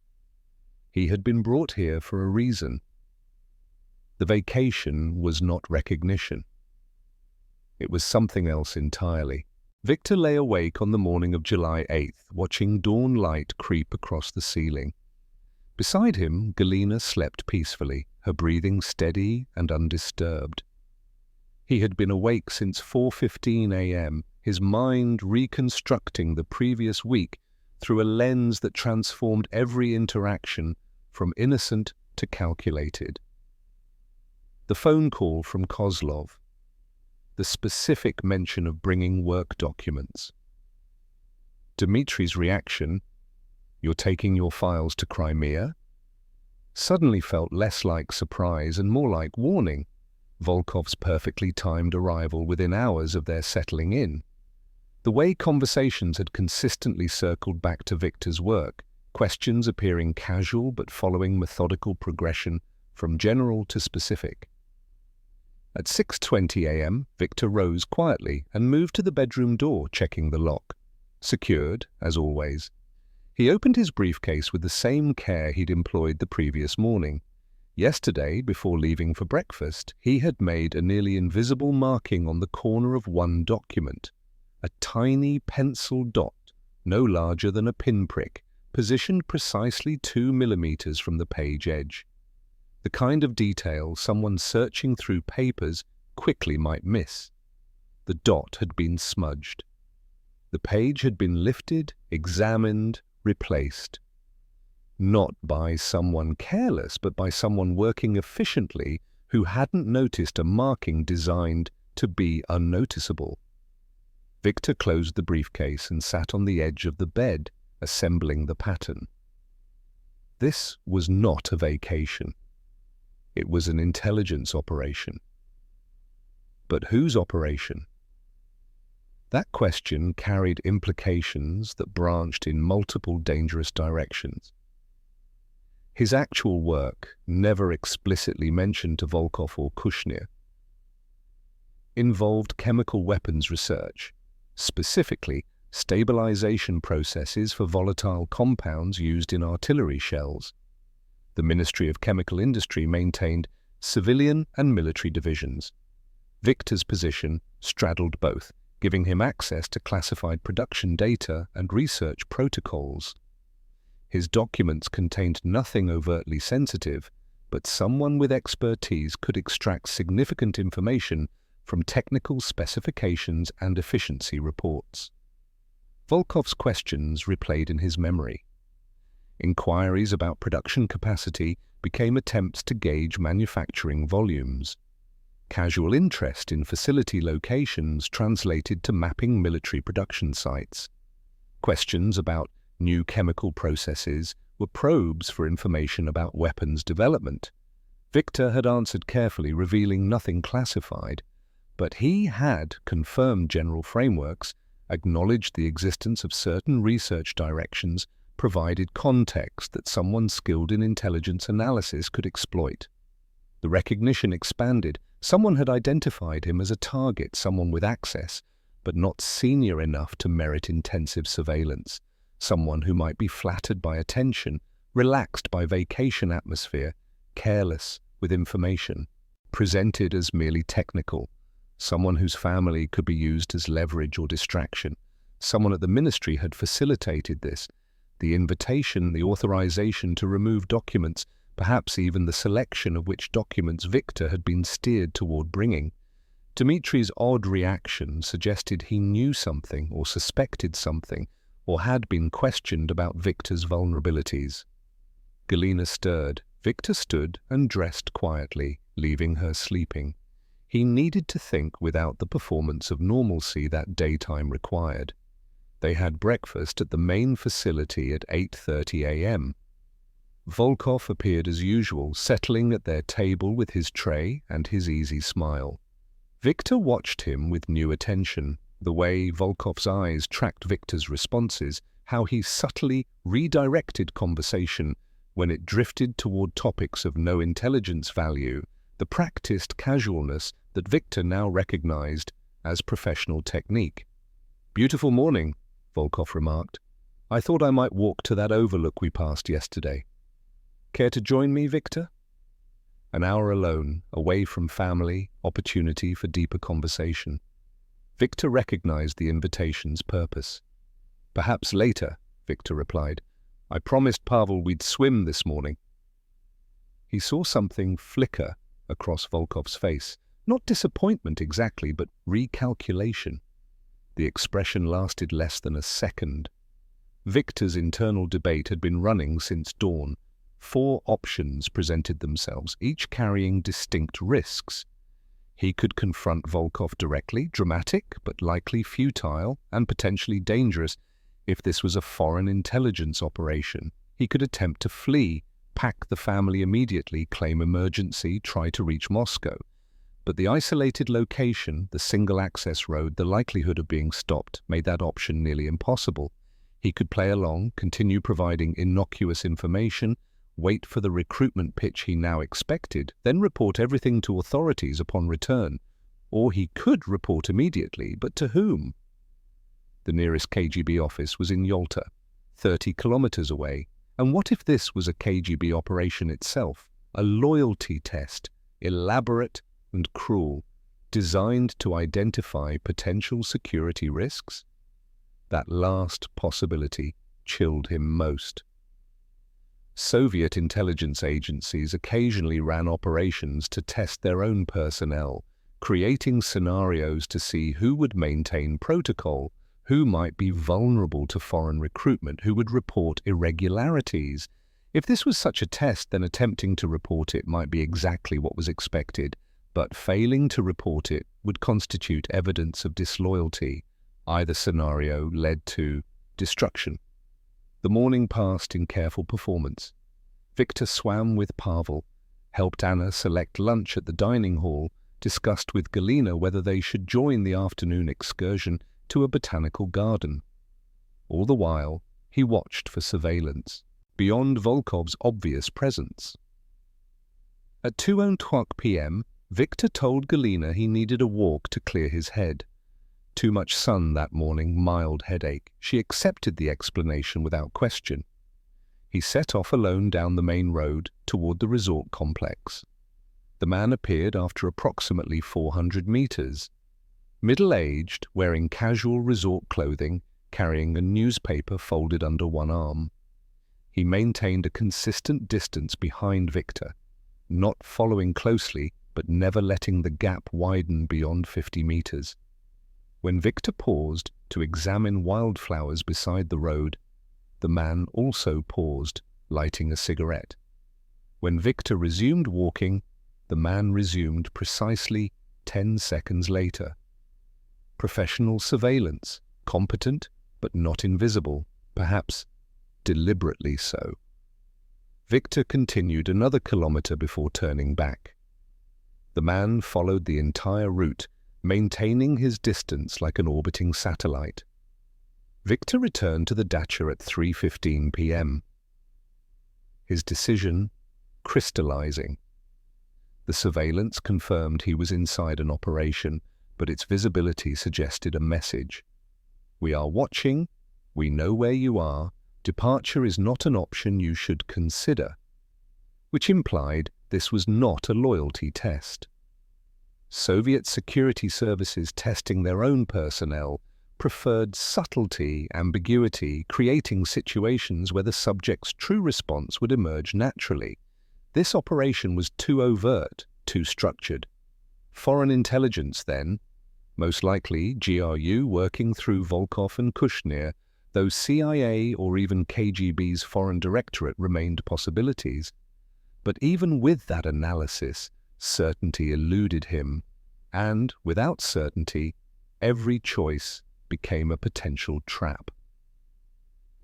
He had been brought here for a reason. The vacation was not recognition. It was something else entirely. Victor lay awake on the morning of July 8th, watching dawn light creep across the ceiling. Beside him, Galina slept peacefully, her breathing steady and undisturbed. He had been awake since 4:15 a.m., his mind reconstructing the previous week through a lens that transformed every interaction from innocent to calculated. The phone call from Kozlov, the specific mention of bringing work documents. Dmitri's reaction, "You're taking your files to Crimea?" suddenly felt less like surprise and more like warning. Volkov's perfectly timed arrival within hours of their settling in. The way conversations had consistently circled back to Victor's work, questions appearing casual but following methodical progression from general to specific. At 6:20 a.m., Victor rose quietly and moved to the bedroom door, checking the lock. Secured, as always. He opened his briefcase with the same care he'd employed the previous morning. Yesterday, before leaving for breakfast, he had made a nearly invisible marking on the corner of one document. A tiny pencil dot, no larger than a pinprick, positioned precisely 2 millimeters from the page edge. The kind of detail someone searching through papers quickly might miss. The dot had been smudged. The page had been lifted, examined, replaced. Not by someone careless, but by someone working efficiently who hadn't noticed a marking designed to be unnoticeable. Victor closed the briefcase and sat on the edge of the bed, assembling the pattern. This was not a vacation. It was an intelligence operation. But whose operation? That question carried implications that branched in multiple dangerous directions. His actual work, never explicitly mentioned to Volkov or Kushner, involved chemical weapons research, specifically stabilization processes for volatile compounds used in artillery shells. The Ministry of Chemical Industry maintained civilian and military divisions. Victor's position straddled both, giving him access to classified production data and research protocols. His documents contained nothing overtly sensitive, but someone with expertise could extract significant information from technical specifications and efficiency reports. Volkov's questions replayed in his memory. Inquiries about production capacity became attempts to gauge manufacturing volumes. Casual interest in facility locations translated to mapping military production sites. Questions about new chemical processes were probes for information about weapons development. Victor had answered carefully, revealing nothing classified, but he had confirmed general frameworks, acknowledged the existence of certain research directions, provided context that someone skilled in intelligence analysis could exploit. The recognition expanded. Someone had identified him as a target, someone with access, but not senior enough to merit intensive surveillance, someone who might be flattered by attention, relaxed by vacation atmosphere, careless with information, presented as merely technical, someone whose family could be used as leverage or distraction. Someone at the ministry had facilitated this. The invitation, the authorization to remove documents, perhaps even the selection of which documents Victor had been steered toward bringing. Dmitri's odd reaction suggested he knew something or suspected something or had been questioned about Victor's vulnerabilities. Galina stirred. Victor stood and dressed quietly, leaving her sleeping. He needed to think without the performance of normalcy that daytime required. They had breakfast at the main facility at 8:30 a.m. Volkov appeared as usual, settling at their table with his tray and his easy smile. Victor watched him with new attention, the way Volkov's eyes tracked Victor's responses, how he subtly redirected conversation when it drifted toward topics of no intelligence value, the practiced casualness that Victor now recognized as professional technique. "Beautiful morning," Volkov remarked. "I thought I might walk to that overlook we passed yesterday. Care to join me, Victor?" An hour alone, away from family, opportunity for deeper conversation. Victor recognized the invitation's purpose. "Perhaps later," Victor replied. "I promised Pavel we'd swim this morning." He saw something flicker across Volkov's face. Not disappointment exactly, but recalculation. The expression lasted less than a second. Victor's internal debate had been running since dawn. 4 options presented themselves, each carrying distinct risks. He could confront Volkov directly, dramatic but likely futile and potentially dangerous. If this was a foreign intelligence operation, he could attempt to flee, pack the family immediately, claim emergency, try to reach Moscow. But the isolated location, the single access road, the likelihood of being stopped made that option nearly impossible. He could play along, continue providing innocuous information, wait for the recruitment pitch he now expected, then report everything to authorities upon return. Or he could report immediately, but to whom? The nearest KGB office was in Yalta, 30 kilometers away. And what if this was a KGB operation itself, a loyalty test, elaborate and cruel, designed to identify potential security risks? That last possibility chilled him most. Soviet intelligence agencies occasionally ran operations to test their own personnel, creating scenarios to see who would maintain protocol, who might be vulnerable to foreign recruitment, who would report irregularities. If this was such a test, then attempting to report it might be exactly what was expected, but failing to report it would constitute evidence of disloyalty. Either scenario led to destruction. The morning passed in careful performance. Victor swam with Pavel, helped Anna select lunch at the dining hall, discussed with Galina whether they should join the afternoon excursion to a botanical garden. All the while, he watched for surveillance, beyond Volkov's obvious presence. At 2:00 p.m., Victor told Galina he needed a walk to clear his head. Too much sun that morning, mild headache. She accepted the explanation without question. He set off alone down the main road toward the resort complex. The man appeared after approximately 400 meters. Middle-aged, wearing casual resort clothing, carrying a newspaper folded under one arm. He maintained a consistent distance behind Victor, not following closely, but never letting the gap widen beyond 50 meters. When Victor paused to examine wildflowers beside the road, the man also paused, lighting a cigarette. When Victor resumed walking, the man resumed precisely 10 seconds later. Professional surveillance, competent but not invisible, perhaps deliberately so. Victor continued another kilometer before turning back. The man followed the entire route, maintaining his distance like an orbiting satellite. Victor returned to the dacha at 3:15 p.m. His decision crystallizing. The surveillance confirmed he was inside an operation, but its visibility suggested a message. We are watching, we know where you are, departure is not an option you should consider, which implied this was not a loyalty test. Soviet security services testing their own personnel preferred subtlety, ambiguity, creating situations where the subject's true response would emerge naturally. This operation was too overt, too structured. Foreign intelligence then, most likely GRU working through Volkov and Kushner, though CIA or even KGB's foreign directorate remained possibilities. But even with that analysis, certainty eluded him, and without certainty, every choice became a potential trap.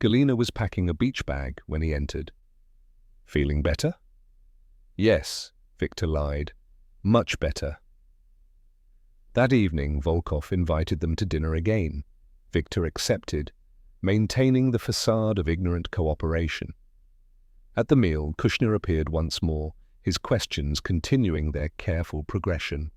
Galina was packing a beach bag when he entered. Feeling better? Yes, Victor lied. Much better. That evening, Volkov invited them to dinner again. Victor accepted, maintaining the facade of ignorant cooperation. At the meal, Kushner appeared once more, his questions continuing their careful progression.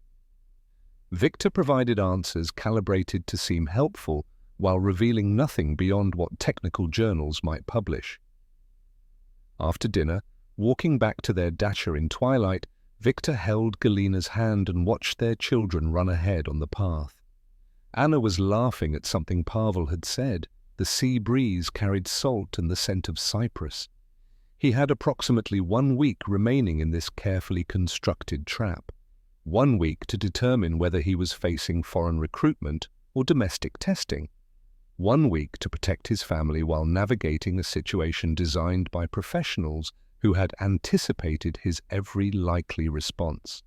Victor provided answers calibrated to seem helpful while revealing nothing beyond what technical journals might publish. After dinner, walking back to their dacha in twilight, Victor held Galina's hand and watched their children run ahead on the path. Anna was laughing at something Pavel had said. The sea breeze carried salt and the scent of cypress. He had approximately 1 week remaining in this carefully constructed trap. 1 week to determine whether he was facing foreign recruitment or domestic testing. 1 week to protect his family while navigating a situation designed by professionals who had anticipated his every likely response.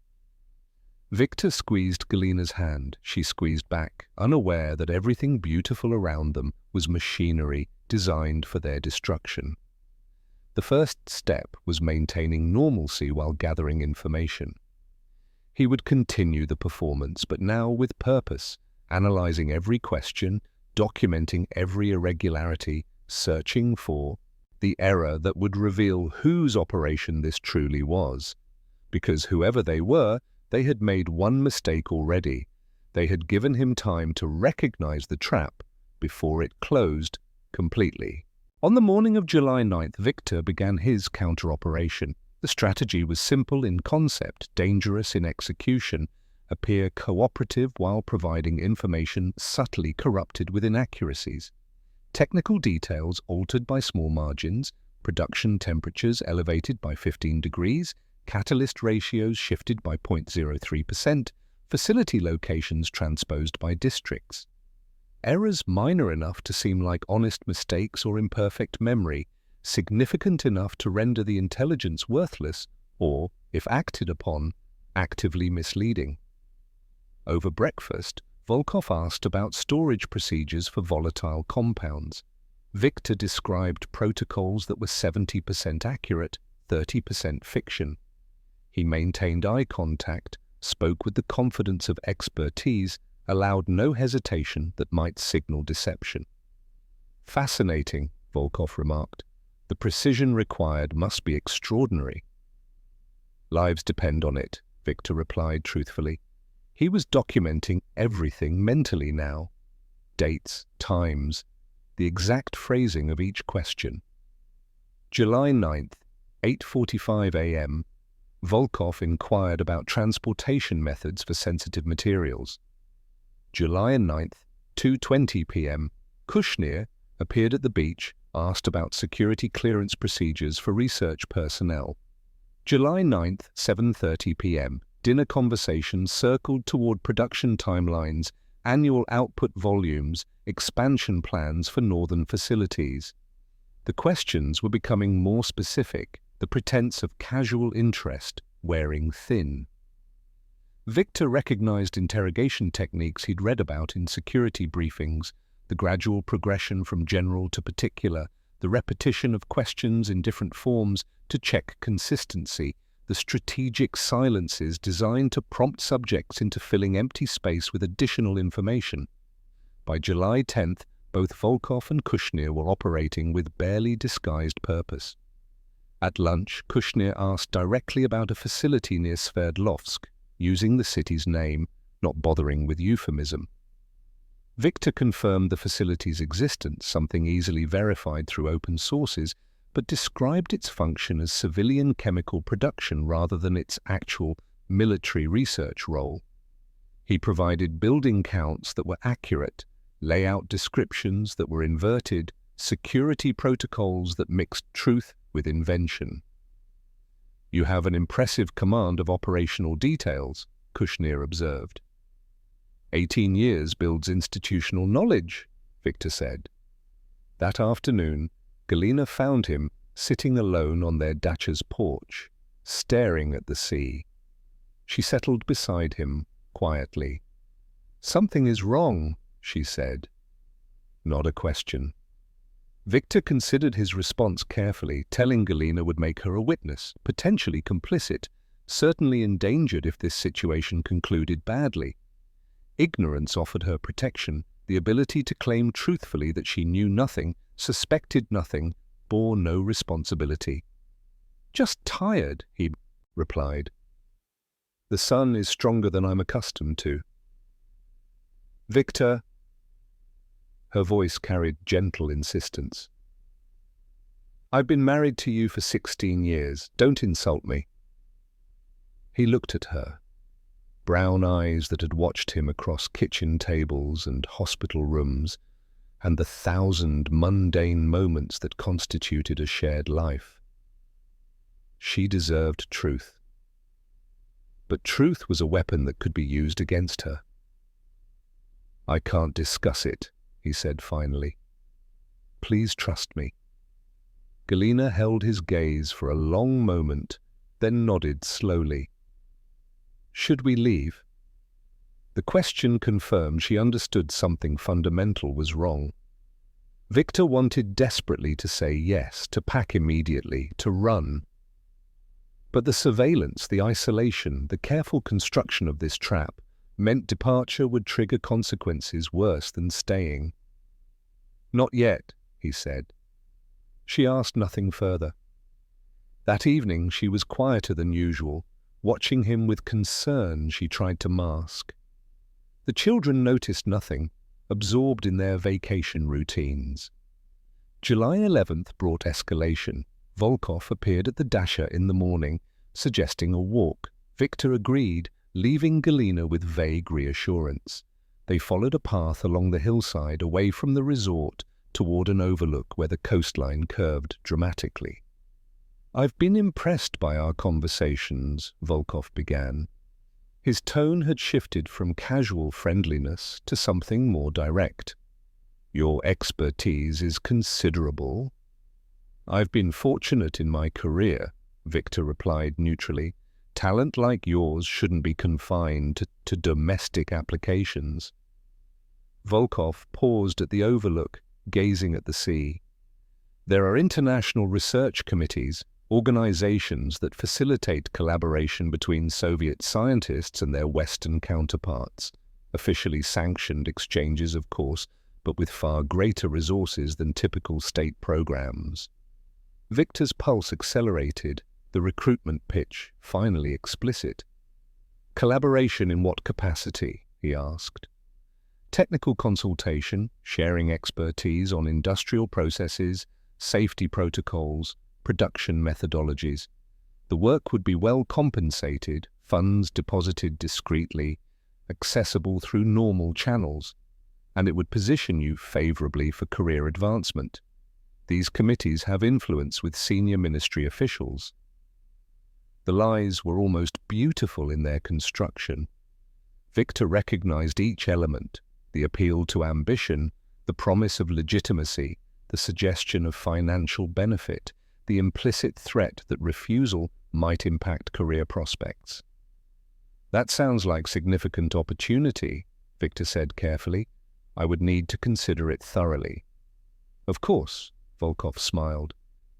Victor squeezed Galina's hand. She squeezed back, unaware that everything beautiful around them was machinery designed for their destruction. The first step was maintaining normalcy while gathering information. He would continue the performance, but now with purpose, analyzing every question, documenting every irregularity, searching for the error that would reveal whose operation this truly was. Because whoever they were, they had made one mistake already. They had given him time to recognize the trap before it closed completely. On the morning of July 9th, Victor began his counter-operation. The strategy was simple in concept, dangerous in execution, appear cooperative while providing information subtly corrupted with inaccuracies. Technical details altered by small margins, production temperatures elevated by 15 degrees, catalyst ratios shifted by 0.03%, facility locations transposed by districts. Errors minor enough to seem like honest mistakes or imperfect memory, significant enough to render the intelligence worthless or, if acted upon, actively misleading. Over breakfast, Volkov asked about storage procedures for volatile compounds. Victor described protocols that were 70% accurate, 30% fiction. He maintained eye contact, spoke with the confidence of expertise, allowed no hesitation that might signal deception. Fascinating, Volkov remarked. The precision required must be extraordinary. Lives depend on it, Victor replied truthfully. He was documenting everything mentally now. Dates, times, the exact phrasing of each question. July 9th, 8:45 a.m., Volkov inquired about transportation methods for sensitive materials. July 9th, 2:20 p.m., Kushner appeared at the beach, asked about security clearance procedures for research personnel. July 9th, 7:30 p.m., dinner conversations circled toward production timelines, annual output volumes, expansion plans for northern facilities. The questions were becoming more specific, the pretense of casual interest wearing thin. Victor recognized interrogation techniques he'd read about in security briefings, the gradual progression from general to particular, the repetition of questions in different forms to check consistency, the strategic silences designed to prompt subjects into filling empty space with additional information. By July 10th, both Volkov and Kushnir were operating with barely disguised purpose. At lunch, Kushnir asked directly about a facility near Sverdlovsk, using the city's name, not bothering with euphemism. Victor confirmed the facility's existence, something easily verified through open sources, but described its function as civilian chemical production rather than its actual military research role. He provided building counts that were accurate, layout descriptions that were inverted, security protocols that mixed truth with invention. "You have an impressive command of operational details," Kushnir observed. 18 years builds institutional knowledge, Victor said. That afternoon, Galina found him sitting alone on their dacha's porch, staring at the sea. She settled beside him, quietly. "Something is wrong," she said. Not a question. Victor considered his response carefully, telling Galina would make her a witness, potentially complicit, certainly endangered if this situation concluded badly. Ignorance offered her protection, the ability to claim truthfully that she knew nothing, suspected nothing, bore no responsibility. "Just tired," he replied. "The sun is stronger than I'm accustomed to." "Victor," her voice carried gentle insistence, "I've been married to you for 16 years. Don't insult me." He looked at her. Brown eyes that had watched him across kitchen tables and hospital rooms, and the 1,000 mundane moments that constituted a shared life. She deserved truth. But truth was a weapon that could be used against her. "I can't discuss it," he said finally. "Please trust me." Galina held his gaze for a long moment, then nodded slowly. "Should we leave?" The question confirmed she understood something fundamental was wrong. Victor wanted desperately to say yes, to pack immediately, to run. But the surveillance, the isolation, the careful construction of this trap meant departure would trigger consequences worse than staying. "Not yet," he said. She asked nothing further. That evening she was quieter than usual, watching him with concern she tried to mask. The children noticed nothing, absorbed in their vacation routines. July 11th brought escalation. Volkov appeared at the dacha in the morning, suggesting a walk. Victor agreed, leaving Galina with vague reassurance. They followed a path along the hillside away from the resort toward an overlook where the coastline curved dramatically. "I've been impressed by our conversations," Volkov began. His tone had shifted from casual friendliness to something more direct. "Your expertise is considerable." "I've been fortunate in my career," Victor replied neutrally. "Talent like yours shouldn't be confined to domestic applications." Volkov paused at the overlook, gazing at the sea. "There are international research committees, organizations that facilitate collaboration between Soviet scientists and their Western counterparts, officially sanctioned exchanges, of course, but with far greater resources than typical state programs." Victor's pulse accelerated, the recruitment pitch finally explicit. "Collaboration in what capacity?" he asked. "Technical consultation, sharing expertise on industrial processes, safety protocols, production methodologies. The work would be well compensated, funds deposited discreetly, accessible through normal channels, and it would position you favorably for career advancement. These committees have influence with senior ministry officials." The lies were almost beautiful in their construction. Victor recognized each element: the appeal to ambition, the promise of legitimacy, the suggestion of financial benefit, the implicit threat that refusal might impact career prospects. "That sounds like significant opportunity," Victor said carefully. "I would need to consider it thoroughly." "Of course," Volkov smiled.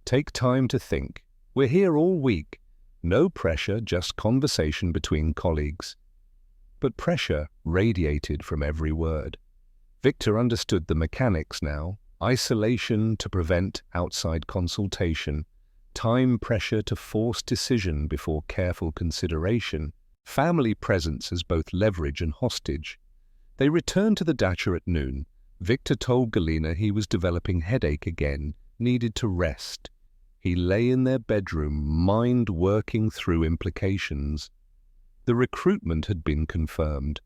"Take time to think. We're here all week. No pressure, just conversation between colleagues." But pressure radiated from every word. Victor understood the mechanics now: isolation to prevent outside consultation, time pressure to force decision before careful consideration, family presence as both leverage and hostage. They returned to the dacha at noon. Victor told Galina he was developing headache again, needed to rest. He lay in their bedroom, mind working through implications. The recruitment had been confirmed.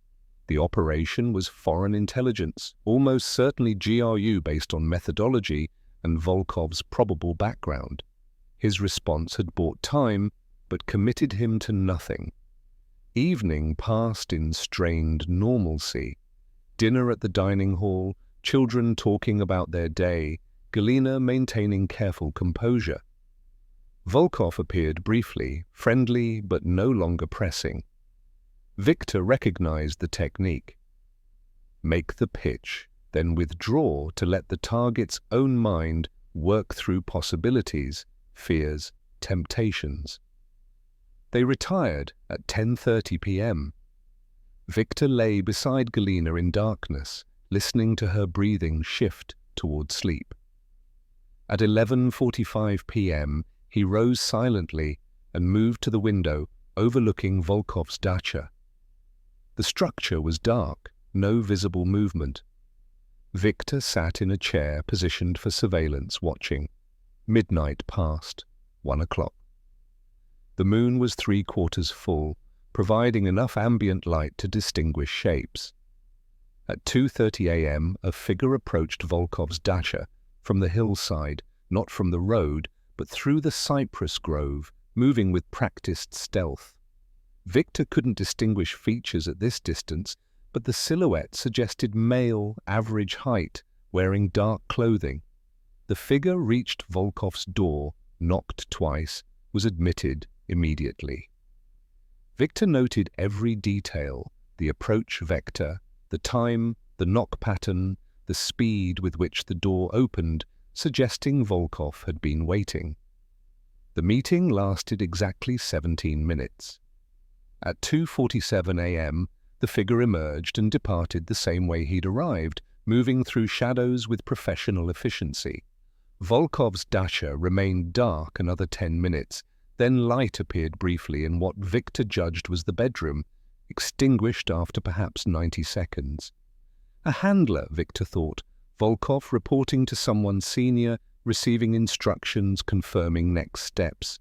The operation was foreign intelligence, almost certainly GRU based on methodology and Volkov's probable background. His response had bought time, but committed him to nothing. Evening passed in strained normalcy. Dinner at the dining hall, children talking about their day, Galina maintaining careful composure. Volkov appeared briefly, friendly but no longer pressing. Victor recognized the technique. Make the pitch, then withdraw to let the target's own mind work through possibilities, fears, temptations. They retired at 10:30 p.m. Victor lay beside Galina in darkness, listening to her breathing shift toward sleep. At 11:45 p.m., he rose silently and moved to the window overlooking Volkov's dacha. The structure was dark, no visible movement. Victor sat in a chair positioned for surveillance, watching. Midnight passed, 1 o'clock. The moon was 3/4 full, providing enough ambient light to distinguish shapes. At 2:30 a.m., a figure approached Volkov's dacha from the hillside, not from the road, but through the cypress grove, moving with practiced stealth. Victor couldn't distinguish features at this distance, but the silhouette suggested male, average height, wearing dark clothing. The figure reached Volkov's door, knocked twice, was admitted immediately. Victor noted every detail: the approach vector, the time, the knock pattern, the speed with which the door opened, suggesting Volkov had been waiting. The meeting lasted exactly 17 minutes. At 2:47 a.m., the figure emerged and departed the same way he'd arrived, moving through shadows with professional efficiency. Volkov's dacha remained dark another 10 minutes, then light appeared briefly in what Victor judged was the bedroom, extinguished after perhaps 90 seconds. A handler, Victor thought, Volkov reporting to someone senior, receiving instructions, confirming next steps.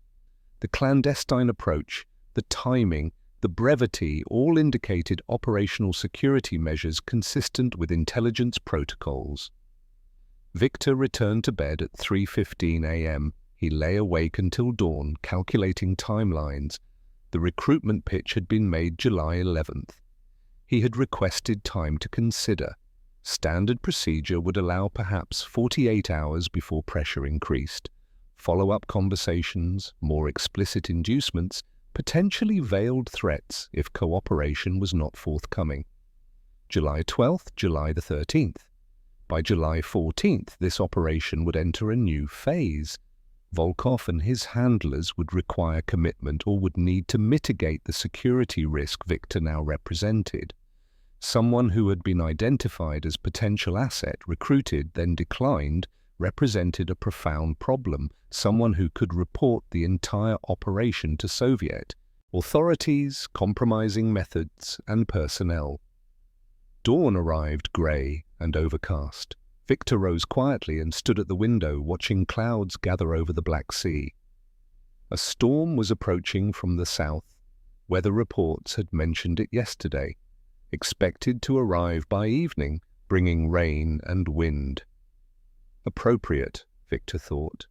The clandestine approach, the timing, the brevity all indicated operational security measures consistent with intelligence protocols. Victor returned to bed at 3:15 a.m. He lay awake until dawn, calculating timelines. The recruitment pitch had been made July 11th. He had requested time to consider. Standard procedure would allow perhaps 48 hours before pressure increased. Follow-up conversations, more explicit inducements, potentially veiled threats if cooperation was not forthcoming. July 12th, July the 13th. By July 14th, this operation would enter a new phase. Volkov and his handlers would require commitment or would need to mitigate the security risk Victor now represented. Someone who had been identified as potential asset, recruited, then declined, represented a profound problem, someone who could report the entire operation to Soviet authorities, compromising methods, and personnel. Dawn arrived grey and overcast. Victor rose quietly and stood at the window, watching clouds gather over the Black Sea. A storm was approaching from the south. Weather reports had mentioned it yesterday. Expected to arrive by evening, bringing rain and wind. Appropriate, Victor thought.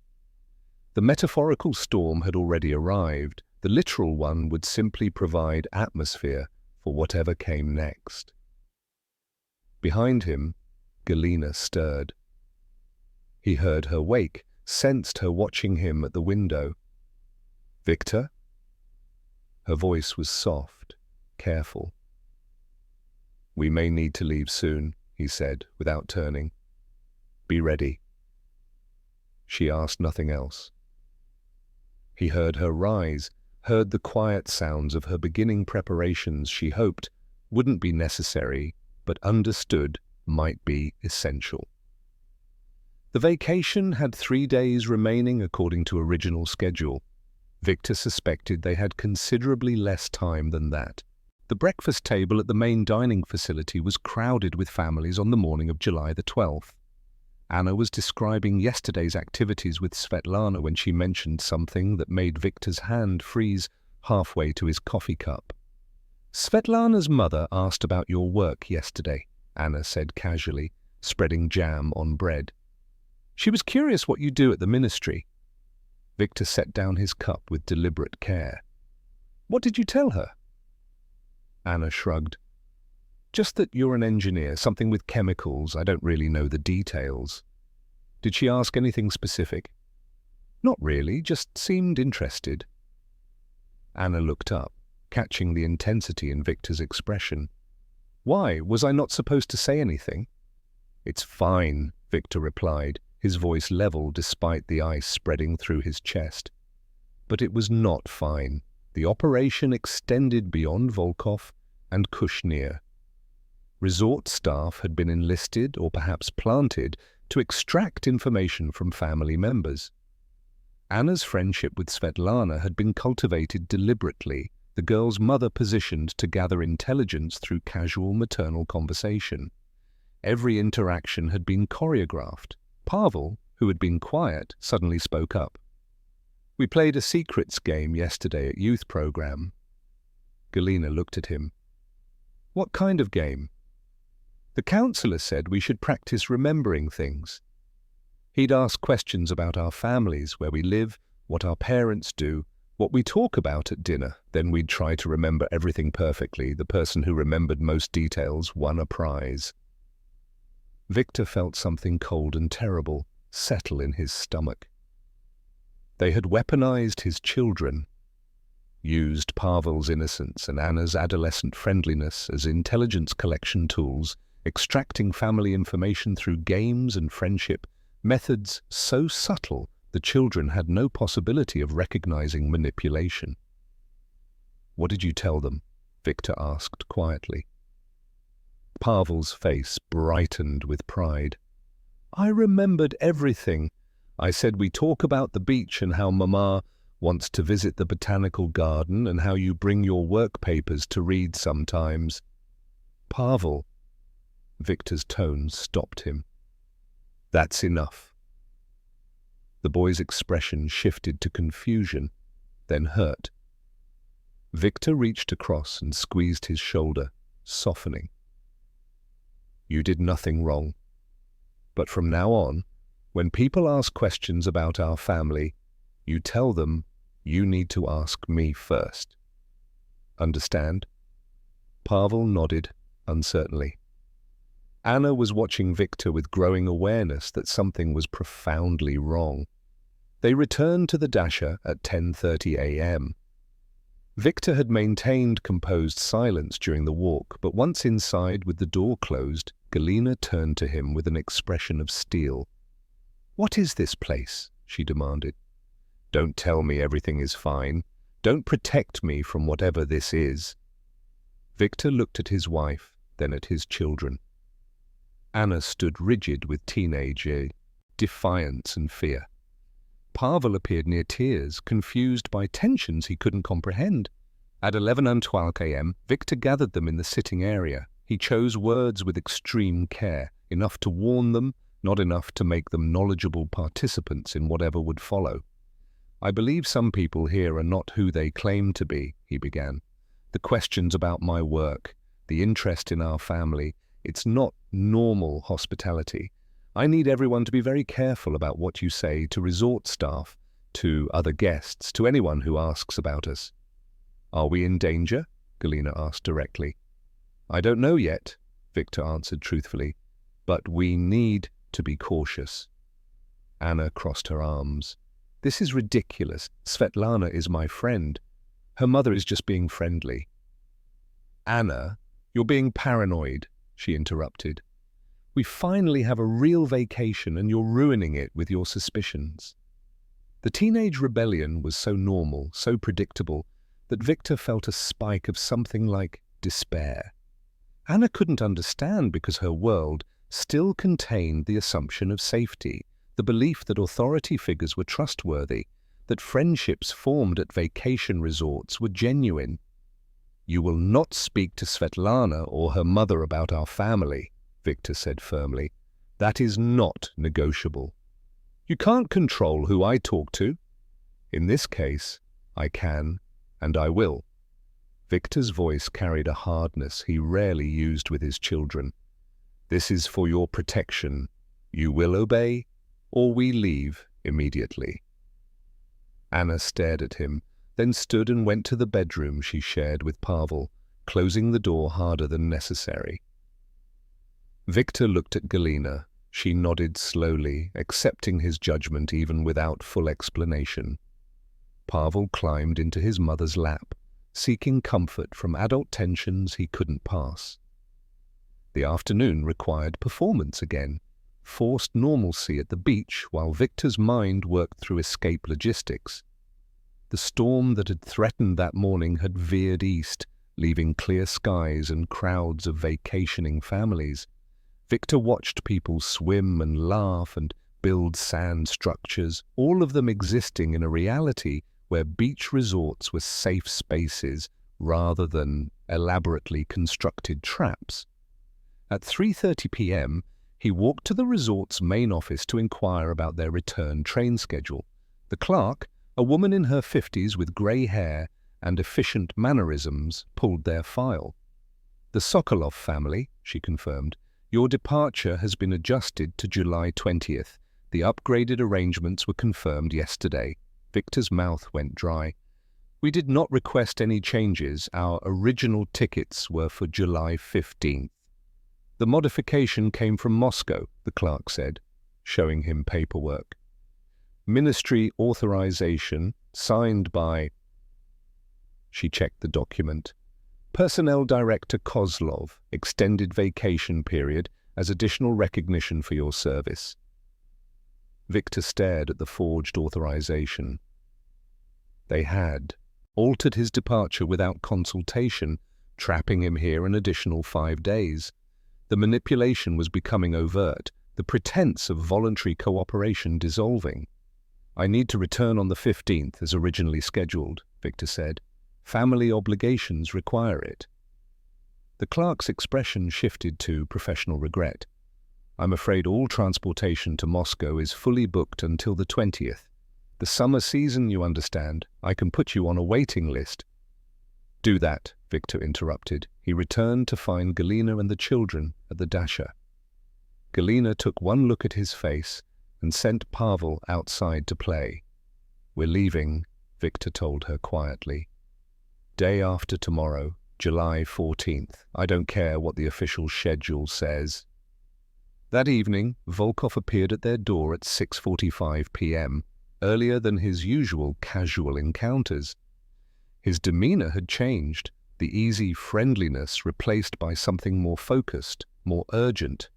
The metaphorical storm had already arrived. The literal one would simply provide atmosphere for whatever came next. Behind him, Galina stirred. He heard her wake, sensed her watching him at the window. "Victor?" Her voice was soft, careful. "We may need to leave soon," he said, without turning. "Be ready." She asked nothing else. He heard her rise, heard the quiet sounds of her beginning preparations she hoped wouldn't be necessary, but understood might be essential. The vacation had 3 days remaining according to original schedule. Victor suspected they had considerably less time than that. The breakfast table at the main dining facility was crowded with families on the morning of July the 12th. Anna was describing yesterday's activities with Svetlana when she mentioned something that made Victor's hand freeze halfway to his coffee cup. "Svetlana's mother asked about your work yesterday," Anna said casually, spreading jam on bread. "She was curious what you do at the ministry." Victor set down his cup with deliberate care. "What did you tell her?" Anna shrugged. "Just that you're an engineer, something with chemicals. I don't really know the details." "Did she ask anything specific?" "Not really, just seemed interested." Anna looked up, catching the intensity in Victor's expression. "Why? Was I not supposed to say anything?" "It's fine," Victor replied, his voice level despite the ice spreading through his chest. But it was not fine. The operation extended beyond Volkov and Kushnir. Resort staff had been enlisted or perhaps planted to extract information from family members. Anna's friendship with Svetlana had been cultivated deliberately, the girl's mother positioned to gather intelligence through casual maternal conversation. Every interaction had been choreographed. Pavel, who had been quiet, suddenly spoke up. "We played a secrets game yesterday at youth program." Galina looked at him. "What kind of game?" "The counselor said we should practice remembering things. He'd ask questions about our families, where we live, what our parents do, what we talk about at dinner. Then we'd try to remember everything perfectly. The person who remembered most details won a prize." Victor felt something cold and terrible settle in his stomach. They had weaponized his children, used Pavel's innocence and Anna's adolescent friendliness as intelligence collection tools, extracting family information through games and friendship, methods so subtle the children had no possibility of recognizing manipulation. "What did you tell them?" Victor asked quietly. Pavel's face brightened with pride. "I remembered everything. I said we talk about the beach and how Mama wants to visit the botanical garden and how you bring your work papers to read sometimes." "Pavel," Victor's tone stopped him. "That's enough." The boy's expression shifted to confusion, then hurt. Victor reached across and squeezed his shoulder, softening. "You did nothing wrong. But from now on, when people ask questions about our family, you tell them you need to ask me first. Understand?" Pavel nodded uncertainly. Anna was watching Victor with growing awareness that something was profoundly wrong. They returned to the Dasher at 10:30 a.m. Victor had maintained composed silence during the walk, but once inside with the door closed, Galina turned to him with an expression of steel. "What is this place?" she demanded. "Don't tell me everything is fine. Don't protect me from whatever this is." Victor looked at his wife, then at his children. Anna stood rigid with teenage defiance and fear. Pavel appeared near tears, confused by tensions he couldn't comprehend. At 11:12 a.m., Victor gathered them in the sitting area. He chose words with extreme care, enough to warn them, not enough to make them knowledgeable participants in whatever would follow. "I believe some people here are not who they claim to be," he began. "The questions about my work, the interest in our family, it's not normal hospitality. I need everyone to be very careful about what you say to resort staff, to other guests, to anyone who asks about us." "Are we in danger?" Galina asked directly. "I don't know yet," Victor answered truthfully, "but we need to be cautious." Anna crossed her arms. "This is ridiculous. Svetlana is my friend. Her mother is just being friendly." "Anna, you're being paranoid," she interrupted. "We finally have a real vacation and you're ruining it with your suspicions." The teenage rebellion was so normal, so predictable, that Victor felt a spike of something like despair. Anna couldn't understand because her world, still contained the assumption of safety, the belief that authority figures were trustworthy, that friendships formed at vacation resorts were genuine. "You will not speak to Svetlana or her mother about our family," Victor said firmly. "That is not negotiable. You can't control who I talk to. In this case, I can, and I will." Victor's voice carried a hardness he rarely used with his children. "This is for your protection. You will obey, or we leave immediately." Anna stared at him, then stood and went to the bedroom she shared with Pavel, closing the door harder than necessary. Victor looked at Galina. She nodded slowly, accepting his judgment even without full explanation. Pavel climbed into his mother's lap, seeking comfort from adult tensions he couldn't pass. The afternoon required performance again, forced normalcy at the beach while Victor's mind worked through escape logistics. The storm that had threatened that morning had veered east, leaving clear skies and crowds of vacationing families. Victor watched people swim and laugh and build sand structures, all of them existing in a reality where beach resorts were safe spaces rather than elaborately constructed traps. At 3:30 p.m., he walked to the resort's main office to inquire about their return train schedule. The clerk, a woman in her 50s with grey hair and efficient mannerisms, pulled their file. "The Sokolov family," she confirmed. "Your departure has been adjusted to July 20th. The upgraded arrangements were confirmed yesterday." Victor's mouth went dry. "We did not request any changes. Our original tickets were for July 15th. "The modification came from Moscow," the clerk said, showing him paperwork. "Ministry authorization, signed by—" She checked the document. "Personnel Director Kozlov, extended vacation period as additional recognition for your service." Victor stared at the forged authorization. They had altered his departure without consultation, trapping him here an additional 5 days. The manipulation was becoming overt, the pretense of voluntary cooperation dissolving. "I need to return on the 15th as originally scheduled," Victor said. "Family obligations require it." The clerk's expression shifted to professional regret. "I'm afraid all transportation to Moscow is fully booked until the 20th. The summer season, you understand. I can put you on a waiting list." "Do that," Victor interrupted. He returned to find Galina and the children at the dacha. Galina took one look at his face and sent Pavel outside to play. "We're leaving," Victor told her quietly. "Day after tomorrow, July 14th. I don't care what the official schedule says." That evening, Volkov appeared at their door at 6:45 p.m., earlier than his usual casual encounters. His demeanor had changed, the easy friendliness replaced by something more focused, more urgent.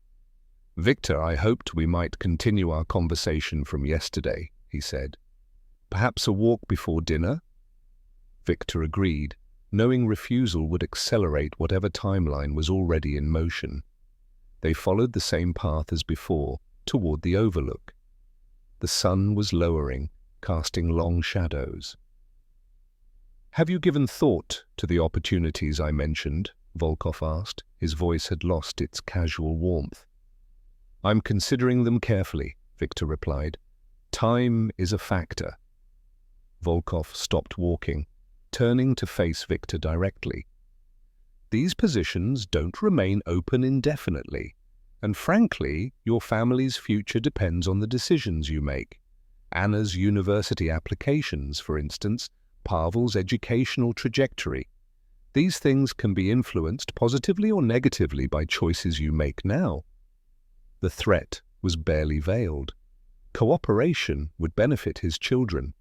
"Victor, I hoped we might continue our conversation from yesterday," he said. "Perhaps a walk before dinner?" Victor agreed, knowing refusal would accelerate whatever timeline was already in motion. They followed the same path as before, toward the overlook. The sun was lowering, casting long shadows. "Have you given thought to the opportunities I mentioned?" Volkov asked. His voice had lost its casual warmth. "I'm considering them carefully," Victor replied. "Time is a factor." Volkov stopped walking, turning to face Victor directly. "These positions don't remain open indefinitely, and frankly, your family's future depends on the decisions you make. Anna's university applications, for instance, Pavel's educational trajectory. These things can be influenced positively or negatively by choices you make now." The threat was barely veiled. Cooperation would benefit his children.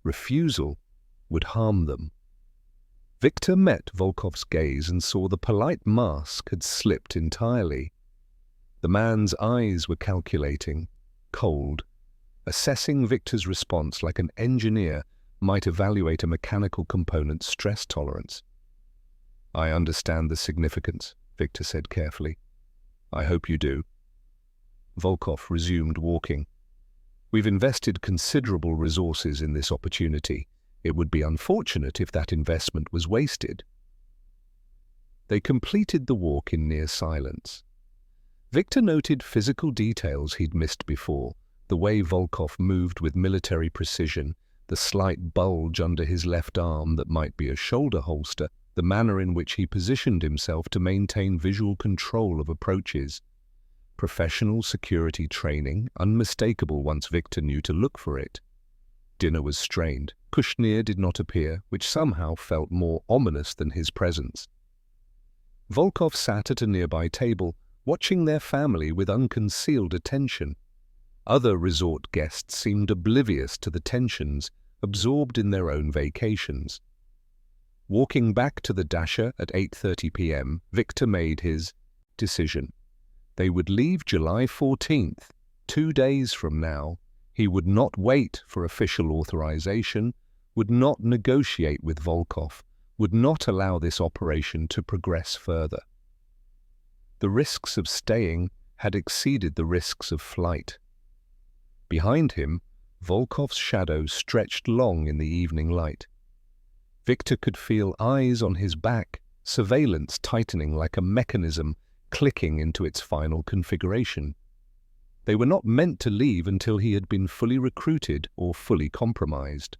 Refusal would harm them. Victor met Volkov's gaze and saw the polite mask had slipped entirely. The man's eyes were calculating, cold, assessing Victor's response like an engineer might evaluate a mechanical component's stress tolerance. "I understand the significance," Victor said carefully. I hope you do. Volkov resumed walking. We've invested considerable resources in this opportunity. It would be unfortunate if that investment was wasted. They completed the walk in near silence. Victor noted physical details he'd missed before, the way Volkov moved with military precision, the slight bulge under his left arm that might be a shoulder holster, the manner in which he positioned himself to maintain visual control of approaches. Professional security training, unmistakable once Victor knew to look for it. Dinner was strained. Kushnir did not appear, which somehow felt more ominous than his presence. Volkov sat at a nearby table, watching their family with unconcealed attention. Other resort guests seemed oblivious to the tensions, absorbed in their own vacations. Walking back to the Dasha at 8:30 p.m., Victor made his decision. They would leave July 14th, 2 days from now. He would not wait for official authorization, would not negotiate with Volkov, would not allow this operation to progress further. The risks of staying had exceeded the risks of flight. Behind him, Volkov's shadow stretched long in the evening light. Victor could feel eyes on his back, surveillance tightening like a mechanism clicking into its final configuration. They were not meant to leave until he had been fully recruited or fully compromised.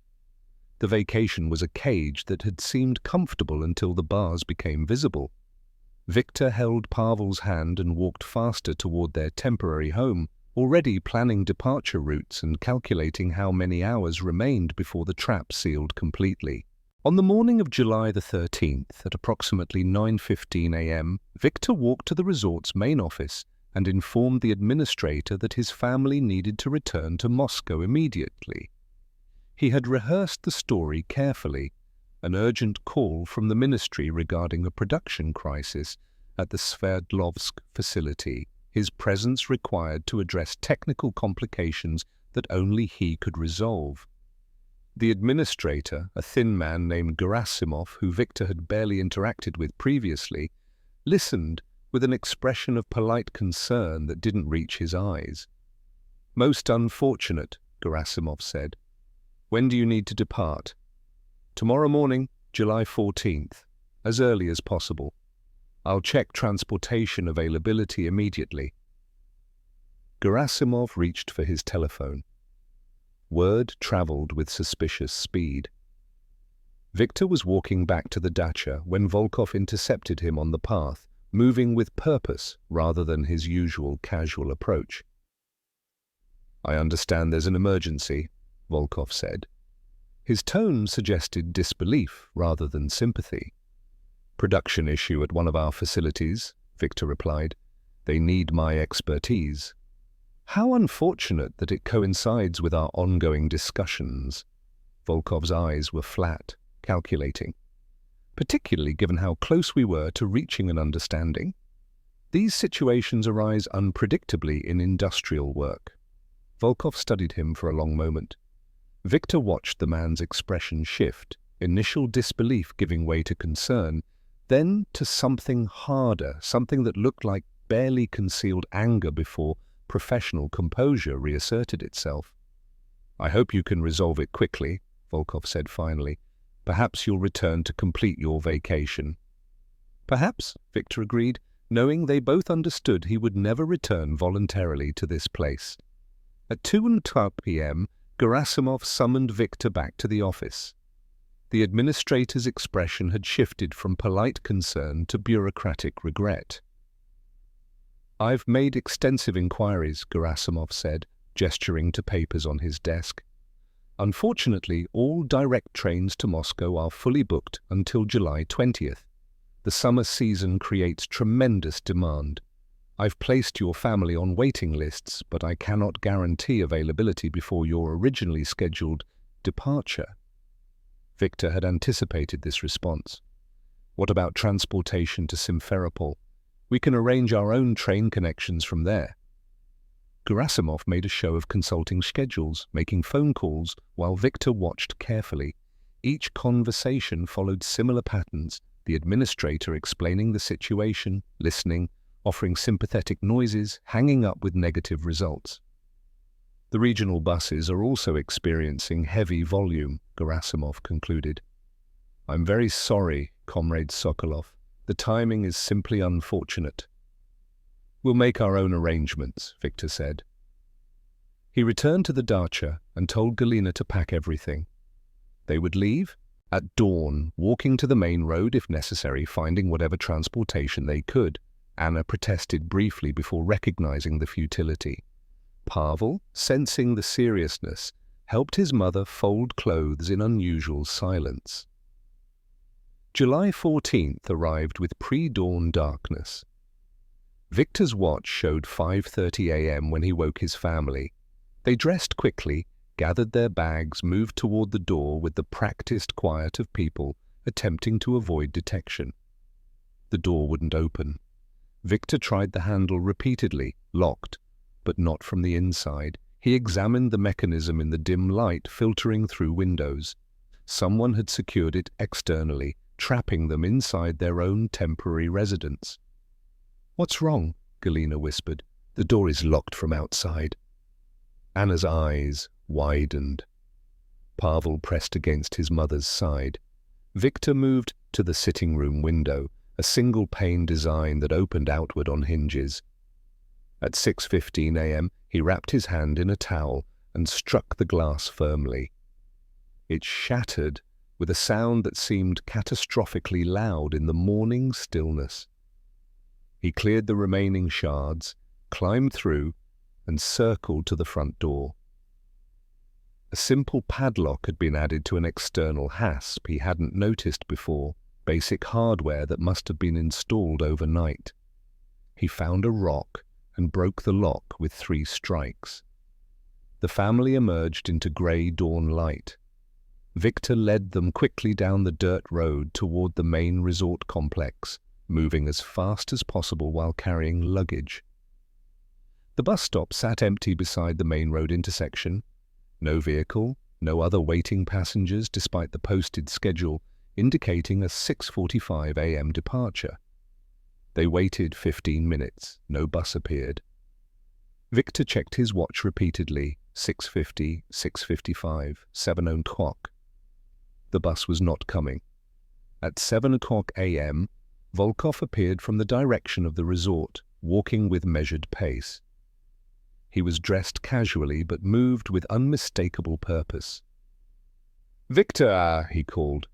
The vacation was a cage that had seemed comfortable until the bars became visible. Victor held Pavel's hand and walked faster toward their temporary home, already planning departure routes and calculating how many hours remained before the trap sealed completely. On the morning of July the 13th, at approximately 9:15 a.m., Victor walked to the resort's main office and informed the administrator that his family needed to return to Moscow immediately. He had rehearsed the story carefully, an urgent call from the ministry regarding a production crisis at the Sverdlovsk facility, his presence required to address technical complications that only he could resolve. The administrator, a thin man named Gerasimov, who Victor had barely interacted with previously, listened with an expression of polite concern that didn't reach his eyes. "Most unfortunate," Gerasimov said. "When do you need to depart?" "Tomorrow morning, July 14th, as early as possible. I'll check transportation availability immediately." Gerasimov reached for his telephone. Word traveled with suspicious speed. Victor was walking back to the dacha when Volkov intercepted him on the path, moving with purpose rather than his usual casual approach. "I understand there's an emergency," Volkov said. His tone suggested disbelief rather than sympathy. "Production issue at one of our facilities," Victor replied. "They need my expertise." "How unfortunate that it coincides with our ongoing discussions." Volkov's eyes were flat, calculating. "Particularly given how close we were to reaching an understanding. These situations arise unpredictably in industrial work." Volkov studied him for a long moment. Victor watched the man's expression shift, initial disbelief giving way to concern, then to something harder, something that looked like barely concealed anger before professional composure reasserted itself. "I hope you can resolve it quickly," Volkov said finally. "Perhaps you'll return to complete your vacation." "Perhaps," Victor agreed, knowing they both understood he would never return voluntarily to this place. At 2:12 p.m., Gerasimov summoned Victor back to the office. The administrator's expression had shifted from polite concern to bureaucratic regret. "I've made extensive inquiries," Gerasimov said, gesturing to papers on his desk. "Unfortunately, all direct trains to Moscow are fully booked until July 20th. The summer season creates tremendous demand. I've placed your family on waiting lists, but I cannot guarantee availability before your originally scheduled departure." Victor had anticipated this response. "What about transportation to Simferopol? We can arrange our own train connections from there." Gerasimov made a show of consulting schedules, making phone calls, while Victor watched carefully. Each conversation followed similar patterns, the administrator explaining the situation, listening, offering sympathetic noises, hanging up with negative results. The regional buses are also experiencing heavy volume, Gerasimov concluded. I'm very sorry, Comrade Sokolov. The timing is simply unfortunate. We'll make our own arrangements, Victor said. He returned to the dacha and told Galina to pack everything. They would leave at dawn, walking to the main road if necessary, finding whatever transportation they could. Anna protested briefly before recognizing the futility. Pavel, sensing the seriousness, helped his mother fold clothes in unusual silence. July 14th arrived with pre-dawn darkness. Victor's watch showed 5:30 a.m. when he woke his family. They dressed quickly, gathered their bags, moved toward the door with the practiced quiet of people attempting to avoid detection. The door wouldn't open. Victor tried the handle repeatedly, locked, but not from the inside. He examined the mechanism in the dim light filtering through windows. Someone had secured it externally, trapping them inside their own temporary residence. "What's wrong?" Galina whispered. "The door is locked from outside." Anna's eyes widened. Pavel pressed against his mother's side. Victor moved to the sitting room window, a single-pane design that opened outward on hinges. At 6:15 a.m., he wrapped his hand in a towel and struck the glass firmly. It shattered with a sound that seemed catastrophically loud in the morning stillness. He cleared the remaining shards, climbed through, and circled to the front door. A simple padlock had been added to an external hasp he hadn't noticed before, basic hardware that must have been installed overnight. He found a rock and broke the lock with 3 strikes. The family emerged into grey dawn light. Victor led them quickly down the dirt road toward the main resort complex, moving as fast as possible while carrying luggage. The bus stop sat empty beside the main road intersection. No vehicle, no other waiting passengers despite the posted schedule indicating a 6:45 a.m. departure. They waited 15 minutes. No bus appeared. Victor checked his watch repeatedly. 6:50, 6:55, 7 o'clock. The bus was not coming. At 7 o'clock a.m., Volkov appeared from the direction of the resort, walking with measured pace. He was dressed casually but moved with unmistakable purpose. "Victor," he called,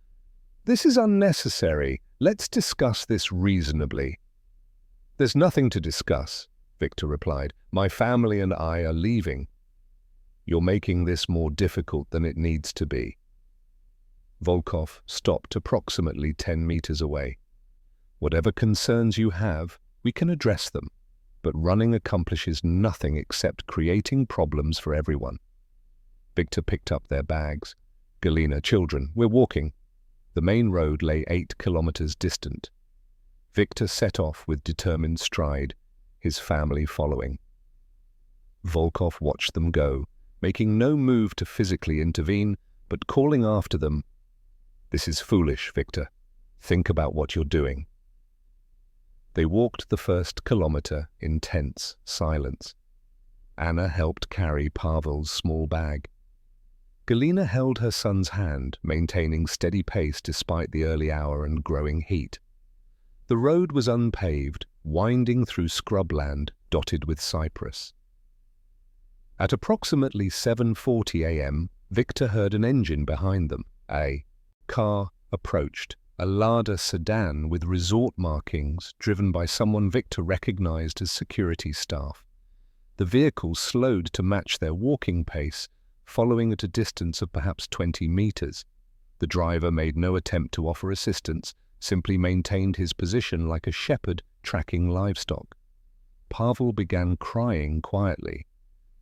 "this is unnecessary. Let's discuss this reasonably." "There's nothing to discuss," Victor replied. "My family and I are leaving. You're making this more difficult than it needs to be." Volkov stopped approximately 10 meters away. "Whatever concerns you have, we can address them, but running accomplishes nothing except creating problems for everyone." Victor picked up their bags. "Galina, children, we're walking." The main road lay 8 kilometers distant. Victor set off with determined stride, his family following. Volkov watched them go, making no move to physically intervene, but calling after them, "This is foolish, Victor. Think about what you're doing." They walked the first kilometer in tense silence. Anna helped carry Pavel's small bag. Galina held her son's hand, maintaining steady pace despite the early hour and growing heat. The road was unpaved, winding through scrubland dotted with cypress. At approximately 7:40 a.m., Victor heard an engine behind them. A car approached, a Lada sedan with resort markings, driven by someone Victor recognized as security staff. The vehicle slowed to match their walking pace, following at a distance of perhaps 20 meters. The driver made no attempt to offer assistance, simply maintained his position like a shepherd tracking livestock. Pavel began crying quietly.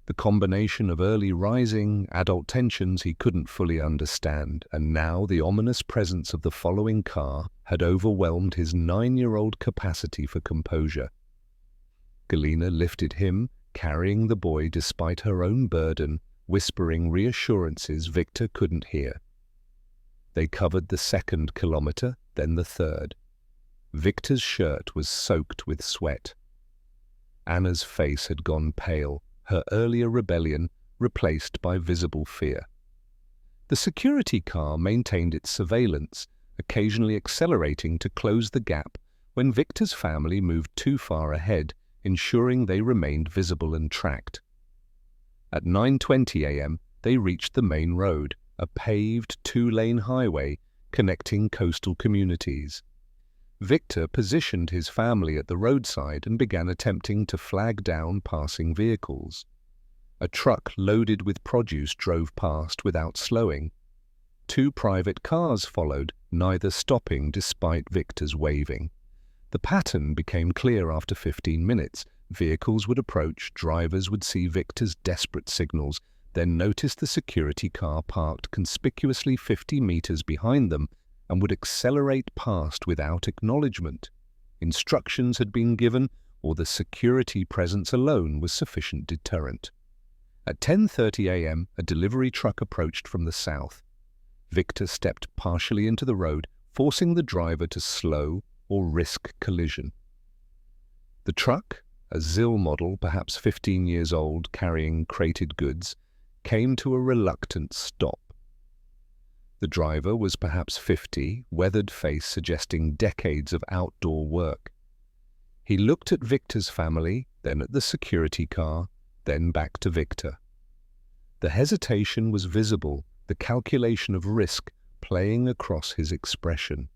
The combination of early rising, adult tensions he couldn't fully understand, and now the ominous presence of the following car had overwhelmed his 9-year-old capacity for composure. Galina lifted him, carrying the boy despite her own burden, whispering reassurances Victor couldn't hear. They covered the 2nd kilometer, then the 3rd. Victor's shirt was soaked with sweat. Anna's face had gone pale, her earlier rebellion replaced by visible fear. The security car maintained its surveillance, occasionally accelerating to close the gap when Victor's family moved too far ahead, ensuring they remained visible and tracked. At 9:20 a.m., they reached the main road, a paved two-lane highway connecting coastal communities. Victor positioned his family at the roadside and began attempting to flag down passing vehicles. A truck loaded with produce drove past without slowing. 2 private cars followed, neither stopping despite Victor's waving. The pattern became clear after 15 minutes. Vehicles would approach, drivers would see Victor's desperate signals, then notice the security car parked conspicuously 50 meters behind them and would accelerate past without acknowledgement. Instructions had been given, or the security presence alone was sufficient deterrent. At 10:30 a.m., a delivery truck approached from the south. Victor stepped partially into the road, forcing the driver to slow or risk collision. The truck, a ZIL model, perhaps 15 years old, carrying crated goods, came to a reluctant stop. The driver was perhaps 50, weathered face suggesting decades of outdoor work. He looked at Victor's family, then at the security car, then back to Victor. The hesitation was visible, the calculation of risk playing across his expression.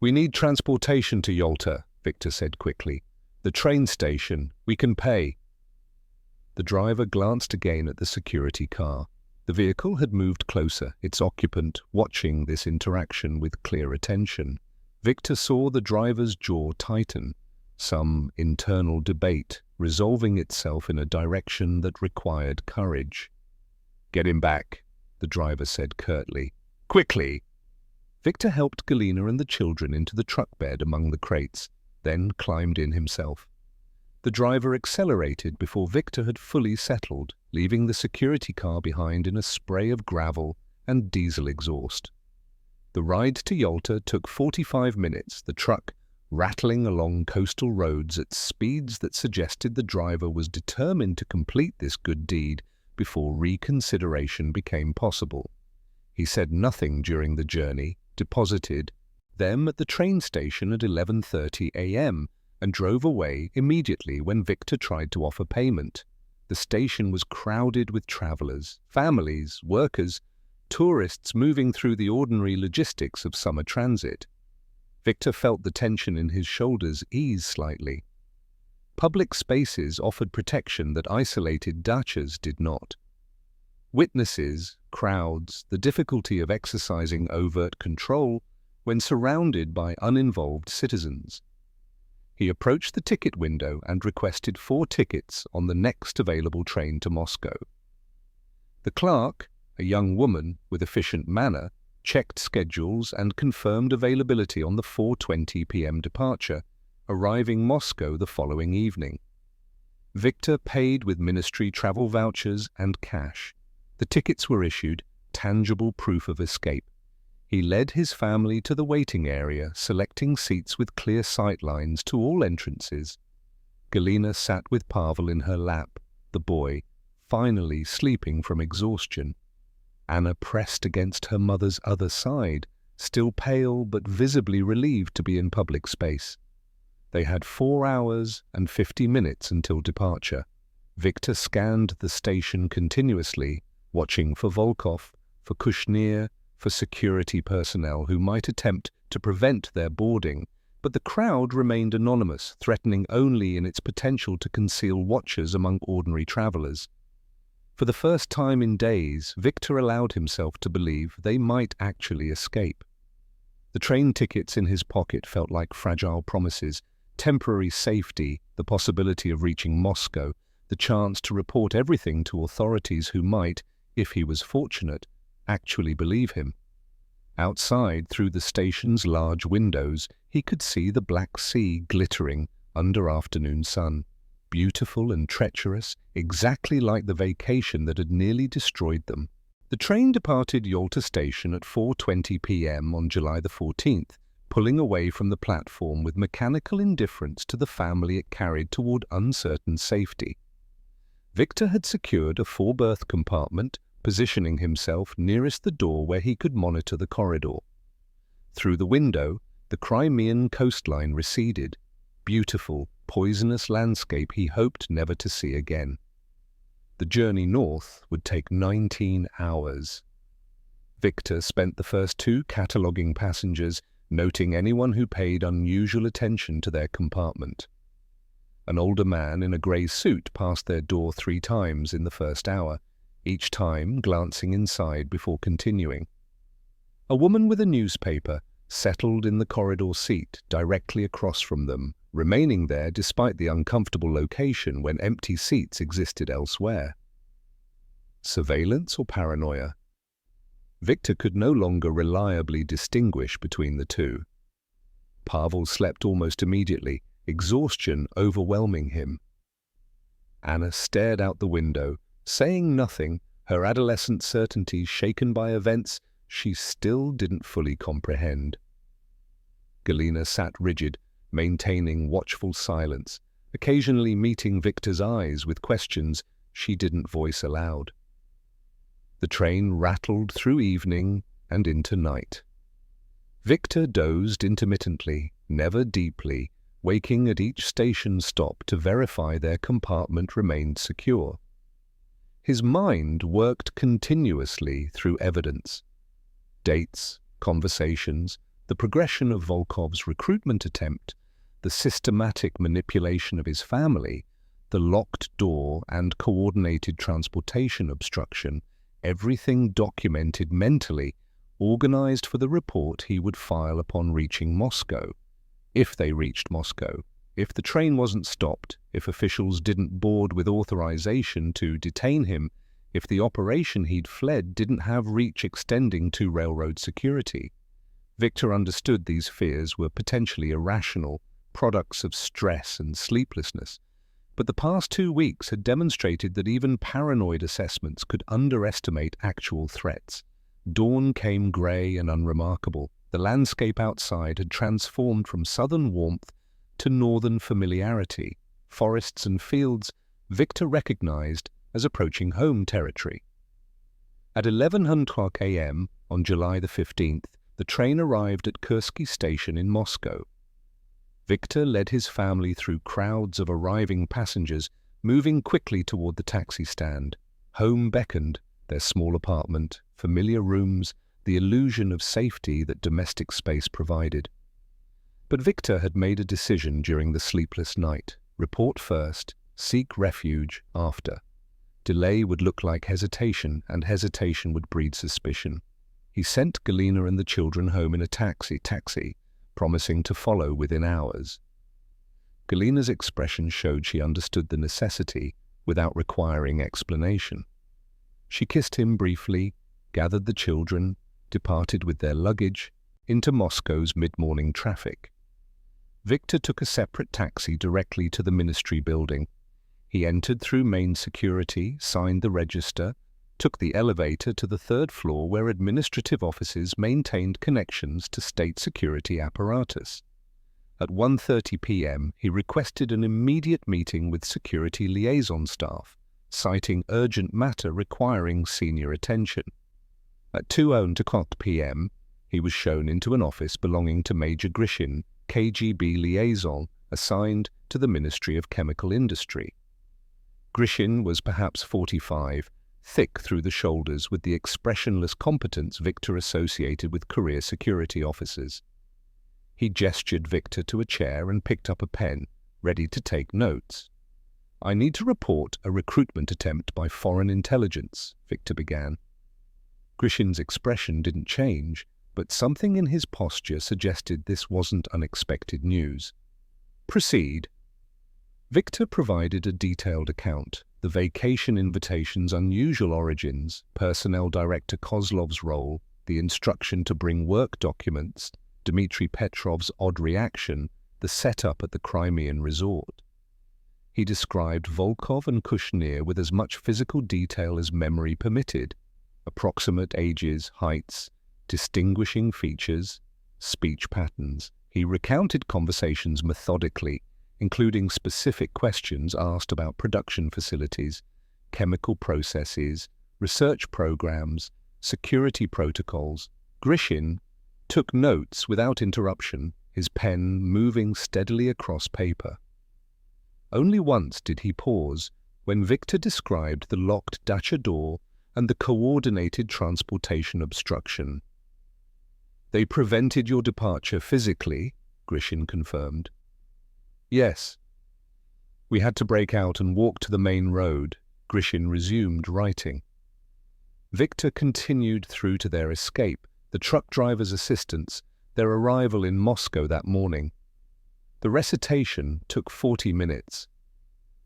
"We need transportation to Yalta," Victor said quickly. "The train station. We can pay." The driver glanced again at the security car. The vehicle had moved closer, its occupant watching this interaction with clear attention. Victor saw the driver's jaw tighten, some internal debate resolving itself in a direction that required courage. "Get him back," the driver said curtly. "Quickly!" Victor helped Galina and the children into the truck bed among the crates, then climbed in himself. The driver accelerated before Victor had fully settled, leaving the security car behind in a spray of gravel and diesel exhaust. The ride to Yalta took 45 minutes, the truck rattling along coastal roads at speeds that suggested the driver was determined to complete this good deed before reconsideration became possible. He said nothing during the journey, deposited them at the train station at 11:30 a.m. and drove away immediately when Victor tried to offer payment. The station was crowded with travelers, families, workers, tourists moving through the ordinary logistics of summer transit. Victor felt the tension in his shoulders ease slightly. Public spaces offered protection that isolated dachas did not. Witnesses, crowds, the difficulty of exercising overt control when surrounded by uninvolved citizens. He approached the ticket window and requested 4 tickets on the next available train to Moscow. The clerk, a young woman with efficient manner, checked schedules and confirmed availability on the 4:20 p.m. departure, arriving Moscow the following evening. Victor paid with ministry travel vouchers and cash. The tickets were issued, tangible proof of escape. He led his family to the waiting area, selecting seats with clear sight lines to all entrances. Galina sat with Pavel in her lap, the boy, finally sleeping from exhaustion. Anna pressed against her mother's other side, still pale but visibly relieved to be in public space. They had 4 hours and 50 minutes until departure. Victor scanned the station continuously, watching for Volkov, for Kushnir, for security personnel who might attempt to prevent their boarding, but the crowd remained anonymous, threatening only in its potential to conceal watchers among ordinary travelers. For the first time in days, Victor allowed himself to believe they might actually escape. The train tickets in his pocket felt like fragile promises, temporary safety, the possibility of reaching Moscow, the chance to report everything to authorities who might, if he was fortunate, actually believe him. Outside, through the station's large windows, he could see the Black Sea glittering under afternoon sun. Beautiful and treacherous, exactly like the vacation that had nearly destroyed them. The train departed Yalta station at 4:20 p.m. on July the 14th, pulling away from the platform with mechanical indifference to the family it carried toward uncertain safety. Victor had secured a four-berth compartment, positioning himself nearest the door where he could monitor the corridor. Through the window, the Crimean coastline receded, beautiful, poisonous landscape he hoped never to see again. The journey north would take 19 hours. Victor spent the first two cataloguing passengers, noting anyone who paid unusual attention to their compartment. An older man in a grey suit passed their door 3 times in the first hour, each time glancing inside before continuing. A woman with a newspaper settled in the corridor seat directly across from them, remaining there despite the uncomfortable location when empty seats existed elsewhere. Surveillance or paranoia? Victor could no longer reliably distinguish between the two. Pavel slept almost immediately, exhaustion overwhelming him. Anna stared out the window, saying nothing, her adolescent certainty shaken by events she still didn't fully comprehend. Galina sat rigid, maintaining watchful silence, occasionally meeting Victor's eyes with questions she didn't voice aloud. The train rattled through evening and into night. Victor dozed intermittently, never deeply, waking at each station stop to verify their compartment remained secure. His mind worked continuously through evidence. Dates, conversations, the progression of Volkov's recruitment attempt, the systematic manipulation of his family, the locked door and coordinated transportation obstruction, everything documented mentally, organized for the report he would file upon reaching Moscow. If they reached Moscow, if the train wasn't stopped, if officials didn't board with authorization to detain him, if the operation he'd fled didn't have reach extending to railroad security. Victor understood these fears were potentially irrational, products of stress and sleeplessness, but the past 2 weeks had demonstrated that even paranoid assessments could underestimate actual threats. Dawn came grey and unremarkable. The landscape outside had transformed from southern warmth to northern familiarity. Forests and fields Victor recognized as approaching home territory. At 11:00 a.m. on July the 15th, the train arrived at Kursky station in Moscow. Victor led his family through crowds of arriving passengers, moving quickly toward the taxi stand. Home beckoned, their small apartment, familiar rooms, the illusion of safety that domestic space provided. But Victor had made a decision during the sleepless night. Report first, seek refuge after. Delay would look like hesitation, and hesitation would breed suspicion. He sent Galina and the children home in a taxi, promising to follow within hours. Galina's expression showed she understood the necessity without requiring explanation. She kissed him briefly, gathered the children, departed with their luggage into Moscow's mid-morning traffic. Victor took a separate taxi directly to the ministry building. He entered through main security, signed the register, took the elevator to the 3rd floor where administrative offices maintained connections to state security apparatus. At 1:30 p.m., he requested an immediate meeting with security liaison staff, citing urgent matter requiring senior attention. At 2:00 p.m., he was shown into an office belonging to Major Grishin, KGB liaison, assigned to the Ministry of Chemical Industry. Grishin was perhaps 45, thick through the shoulders with the expressionless competence Victor associated with career security officers. He gestured Victor to a chair and picked up a pen, ready to take notes. "I need to report a recruitment attempt by foreign intelligence," Victor began. Grishin's expression didn't change, but something in his posture suggested this wasn't unexpected news. "Proceed." Victor provided a detailed account, the vacation invitation's unusual origins, Personnel Director Kozlov's role, the instruction to bring work documents, Dmitry Petrov's odd reaction, the setup at the Crimean resort. He described Volkov and Kushnir with as much physical detail as memory permitted, approximate ages, heights, distinguishing features, speech patterns. He recounted conversations methodically, including specific questions asked about production facilities, chemical processes, research programs, security protocols. Grishin took notes without interruption, his pen moving steadily across paper. Only once did he pause when Victor described the locked dacha door and the coordinated transportation obstruction. "They prevented your departure physically," Grishin confirmed. "Yes. We had to break out and walk to the main road," Grishin resumed writing. Victor continued through to their escape, the truck driver's assistance, their arrival in Moscow that morning. The recitation took 40 minutes.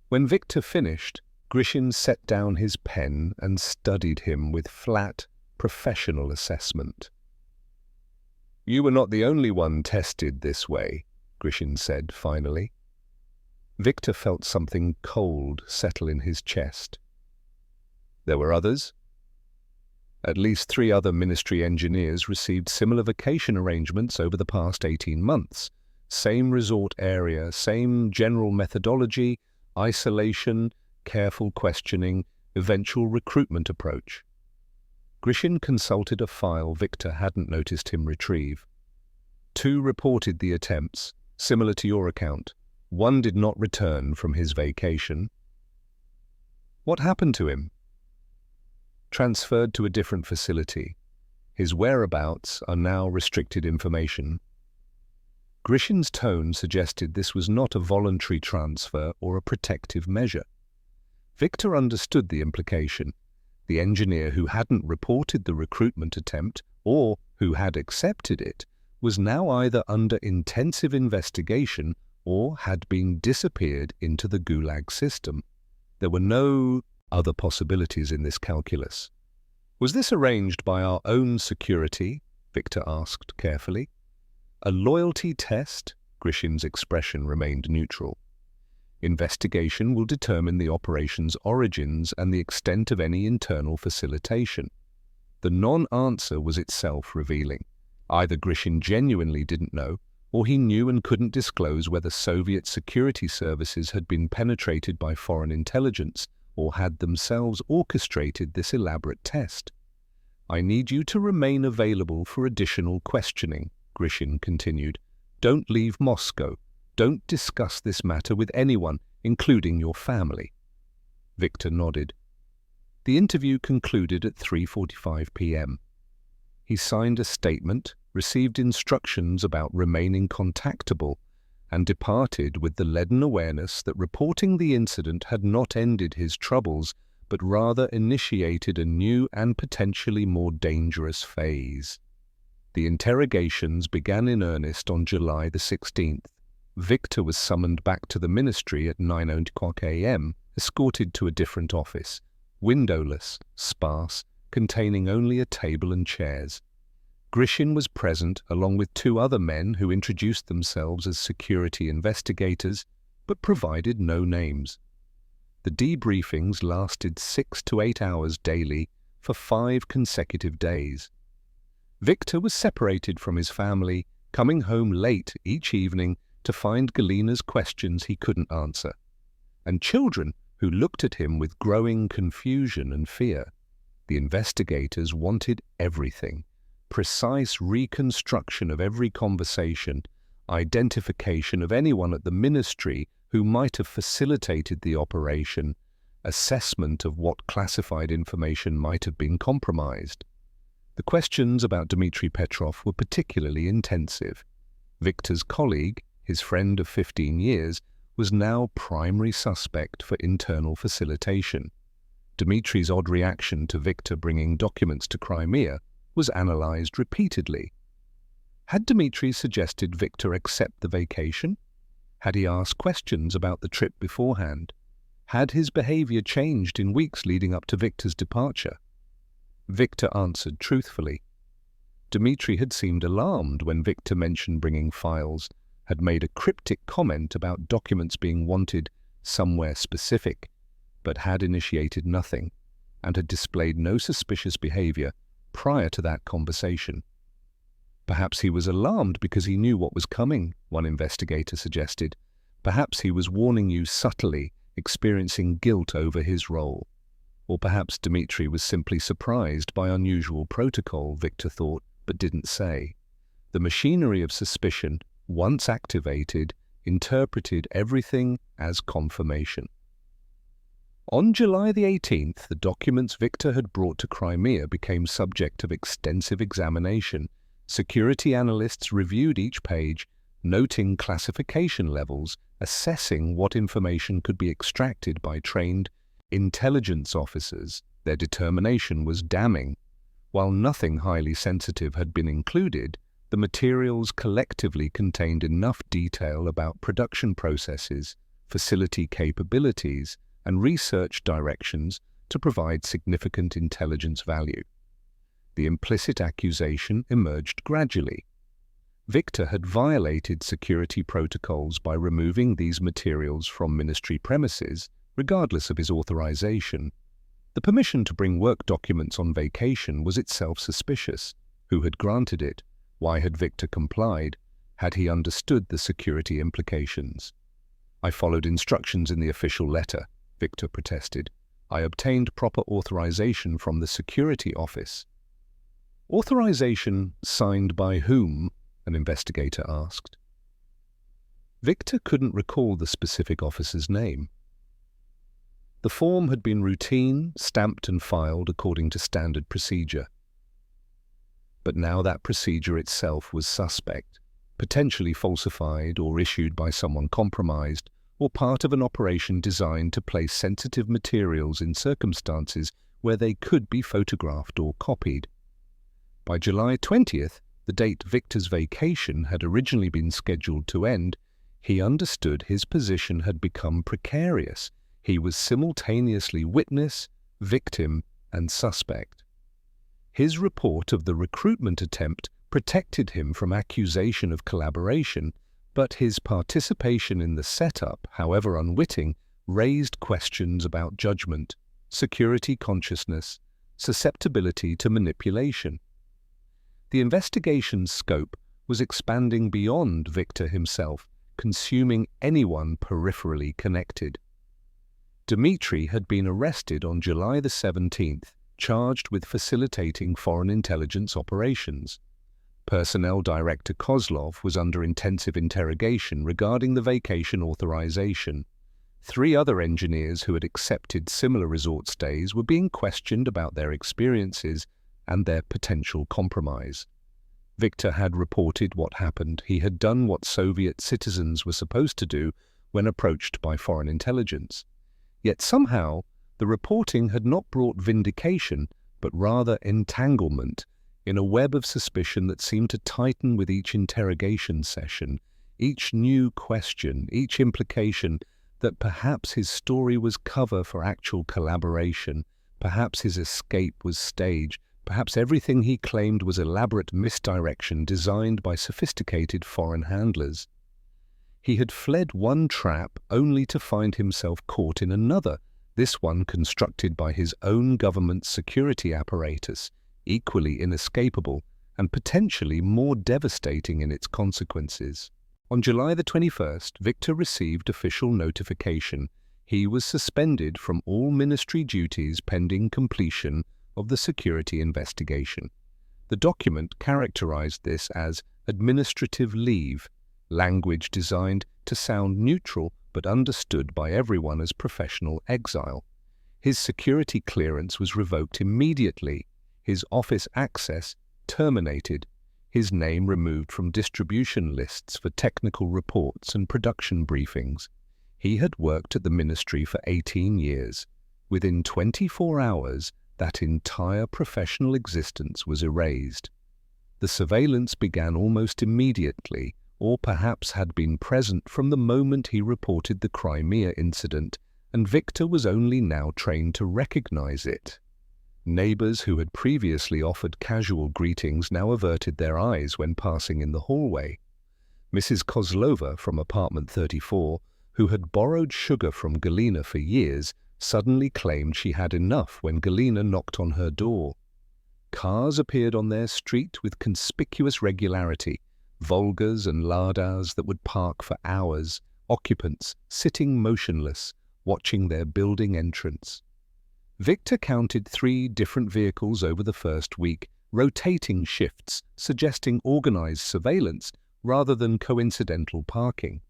When Victor finished, Grishin set down his pen and studied him with flat, professional assessment. "You were not the only one tested this way," Grishin said finally. Victor felt something cold settle in his chest. "There were others?" "At least 3 other ministry engineers received similar vacation arrangements over the past 18 months. Same resort area, same general methodology, isolation, careful questioning, eventual recruitment approach." Grishin consulted a file Victor hadn't noticed him retrieve. 2 reported the attempts, similar to your account. 1 did not return from his vacation. "What happened to him?" "Transferred to a different facility. His whereabouts are now restricted information." Grishin's tone suggested this was not a voluntary transfer or a protective measure. Victor understood the implication. The engineer who hadn't reported the recruitment attempt, or who had accepted it, was now either under intensive investigation or had been disappeared into the Gulag system. There were no other possibilities in this calculus. "Was this arranged by our own security?" Victor asked carefully. "A loyalty test?" Grishin's expression remained neutral. "Investigation will determine the operation's origins and the extent of any internal facilitation." The non-answer was itself revealing. Either Grishin genuinely didn't know, or he knew and couldn't disclose whether Soviet security services had been penetrated by foreign intelligence or had themselves orchestrated this elaborate test. "I need you to remain available for additional questioning," Grishin continued. "Don't leave Moscow. Don't discuss this matter with anyone, including your family." Victor nodded. The interview concluded at 3:45 p.m. He signed a statement, received instructions about remaining contactable, and departed with the leaden awareness that reporting the incident had not ended his troubles, but rather initiated a new and potentially more dangerous phase. The interrogations began in earnest on July the 16th. Victor was summoned back to the ministry at 9:00 a.m., escorted to a different office, windowless, sparse, containing only a table and chairs. Grishin was present along with 2 other men who introduced themselves as security investigators, but provided no names. The debriefings lasted 6 to 8 hours daily for 5 consecutive days. Victor was separated from his family, coming home late each evening to find Galina's questions he couldn't answer, and children who looked at him with growing confusion and fear. The investigators wanted everything: precise reconstruction of every conversation, identification of anyone at the ministry who might have facilitated the operation, assessment of what classified information might have been compromised. The questions about Dmitry Petrov were particularly intensive. Victor's colleague, his friend of 15 years, was now primary suspect for internal facilitation. Dmitry's odd reaction to Victor bringing documents to Crimea was analyzed repeatedly. Had Dmitry suggested Victor accept the vacation? Had he asked questions about the trip beforehand? Had his behavior changed in weeks leading up to Victor's departure? Victor answered truthfully. Dmitry had seemed alarmed when Victor mentioned bringing files, had made a cryptic comment about documents being wanted somewhere specific, but had initiated nothing, and had displayed no suspicious behavior prior to that conversation. Perhaps he was alarmed because he knew what was coming, one investigator suggested. Perhaps he was warning you subtly, experiencing guilt over his role. Or perhaps Dmitri was simply surprised by unusual protocol, Victor thought, but didn't say. The machinery of suspicion, once activated, interpreted everything as confirmation. On July the 18th, the documents Victor had brought to Crimea became subject of extensive examination. Security analysts reviewed each page, noting classification levels, assessing what information could be extracted by trained intelligence officers. Their determination was damning. While nothing highly sensitive had been included, the materials collectively contained enough detail about production processes, facility capabilities, and research directions to provide significant intelligence value. The implicit accusation emerged gradually. Victor had violated security protocols by removing these materials from ministry premises, regardless of his authorization. The permission to bring work documents on vacation was itself suspicious. Who had granted it? Why had Victor complied? Had he understood the security implications? "I followed instructions in the official letter," Victor protested. "I obtained proper authorization from the security office." "Authorization signed by whom?" an investigator asked. Victor couldn't recall the specific officer's name. The form had been routine, stamped and filed according to standard procedure. But now that procedure itself was suspect, potentially falsified or issued by someone compromised, or part of an operation designed to place sensitive materials in circumstances where they could be photographed or copied. By July 20th, the date Victor's vacation had originally been scheduled to end, he understood his position had become precarious. He was simultaneously witness, victim, and suspect. His report of the recruitment attempt protected him from accusation of collaboration, but his participation in the setup, however unwitting, raised questions about judgment, security consciousness, susceptibility to manipulation. The investigation's scope was expanding beyond Victor himself, consuming anyone peripherally connected. Dmitri had been arrested on July the 17th, charged with facilitating foreign intelligence operations. Personnel Director Kozlov was under intensive interrogation regarding the vacation authorization. 3 other engineers who had accepted similar resort stays were being questioned about their experiences and their potential compromise. Victor had reported what happened. He had done what Soviet citizens were supposed to do when approached by foreign intelligence. Yet somehow, the reporting had not brought vindication, but rather entanglement, in a web of suspicion that seemed to tighten with each interrogation session, each new question, each implication that perhaps his story was cover for actual collaboration, perhaps his escape was staged, perhaps everything he claimed was elaborate misdirection designed by sophisticated foreign handlers. He had fled one trap only to find himself caught in another, this one constructed by his own government's security apparatus, equally inescapable and potentially more devastating in its consequences. On July the 21st, Victor received official notification. He was suspended from all ministry duties pending completion of the security investigation. The document characterized this as administrative leave, language designed to sound neutral but understood by everyone as professional exile. His security clearance was revoked immediately, his office access terminated, his name removed from distribution lists for technical reports and production briefings. He had worked at the ministry for 18 years. Within 24 hours, that entire professional existence was erased. The surveillance began almost immediately, or perhaps had been present from the moment he reported the Crimea incident, and Victor was only now trained to recognize it. Neighbors who had previously offered casual greetings now averted their eyes when passing in the hallway. Mrs. Kozlova from apartment 34, who had borrowed sugar from Galina for years, suddenly claimed she had enough when Galina knocked on her door. Cars appeared on their street with conspicuous regularity, Volgas and Ladas that would park for hours, occupants sitting motionless, watching their building entrance. Victor counted 3 different vehicles over the first week, rotating shifts, suggesting organized surveillance rather than coincidental parking.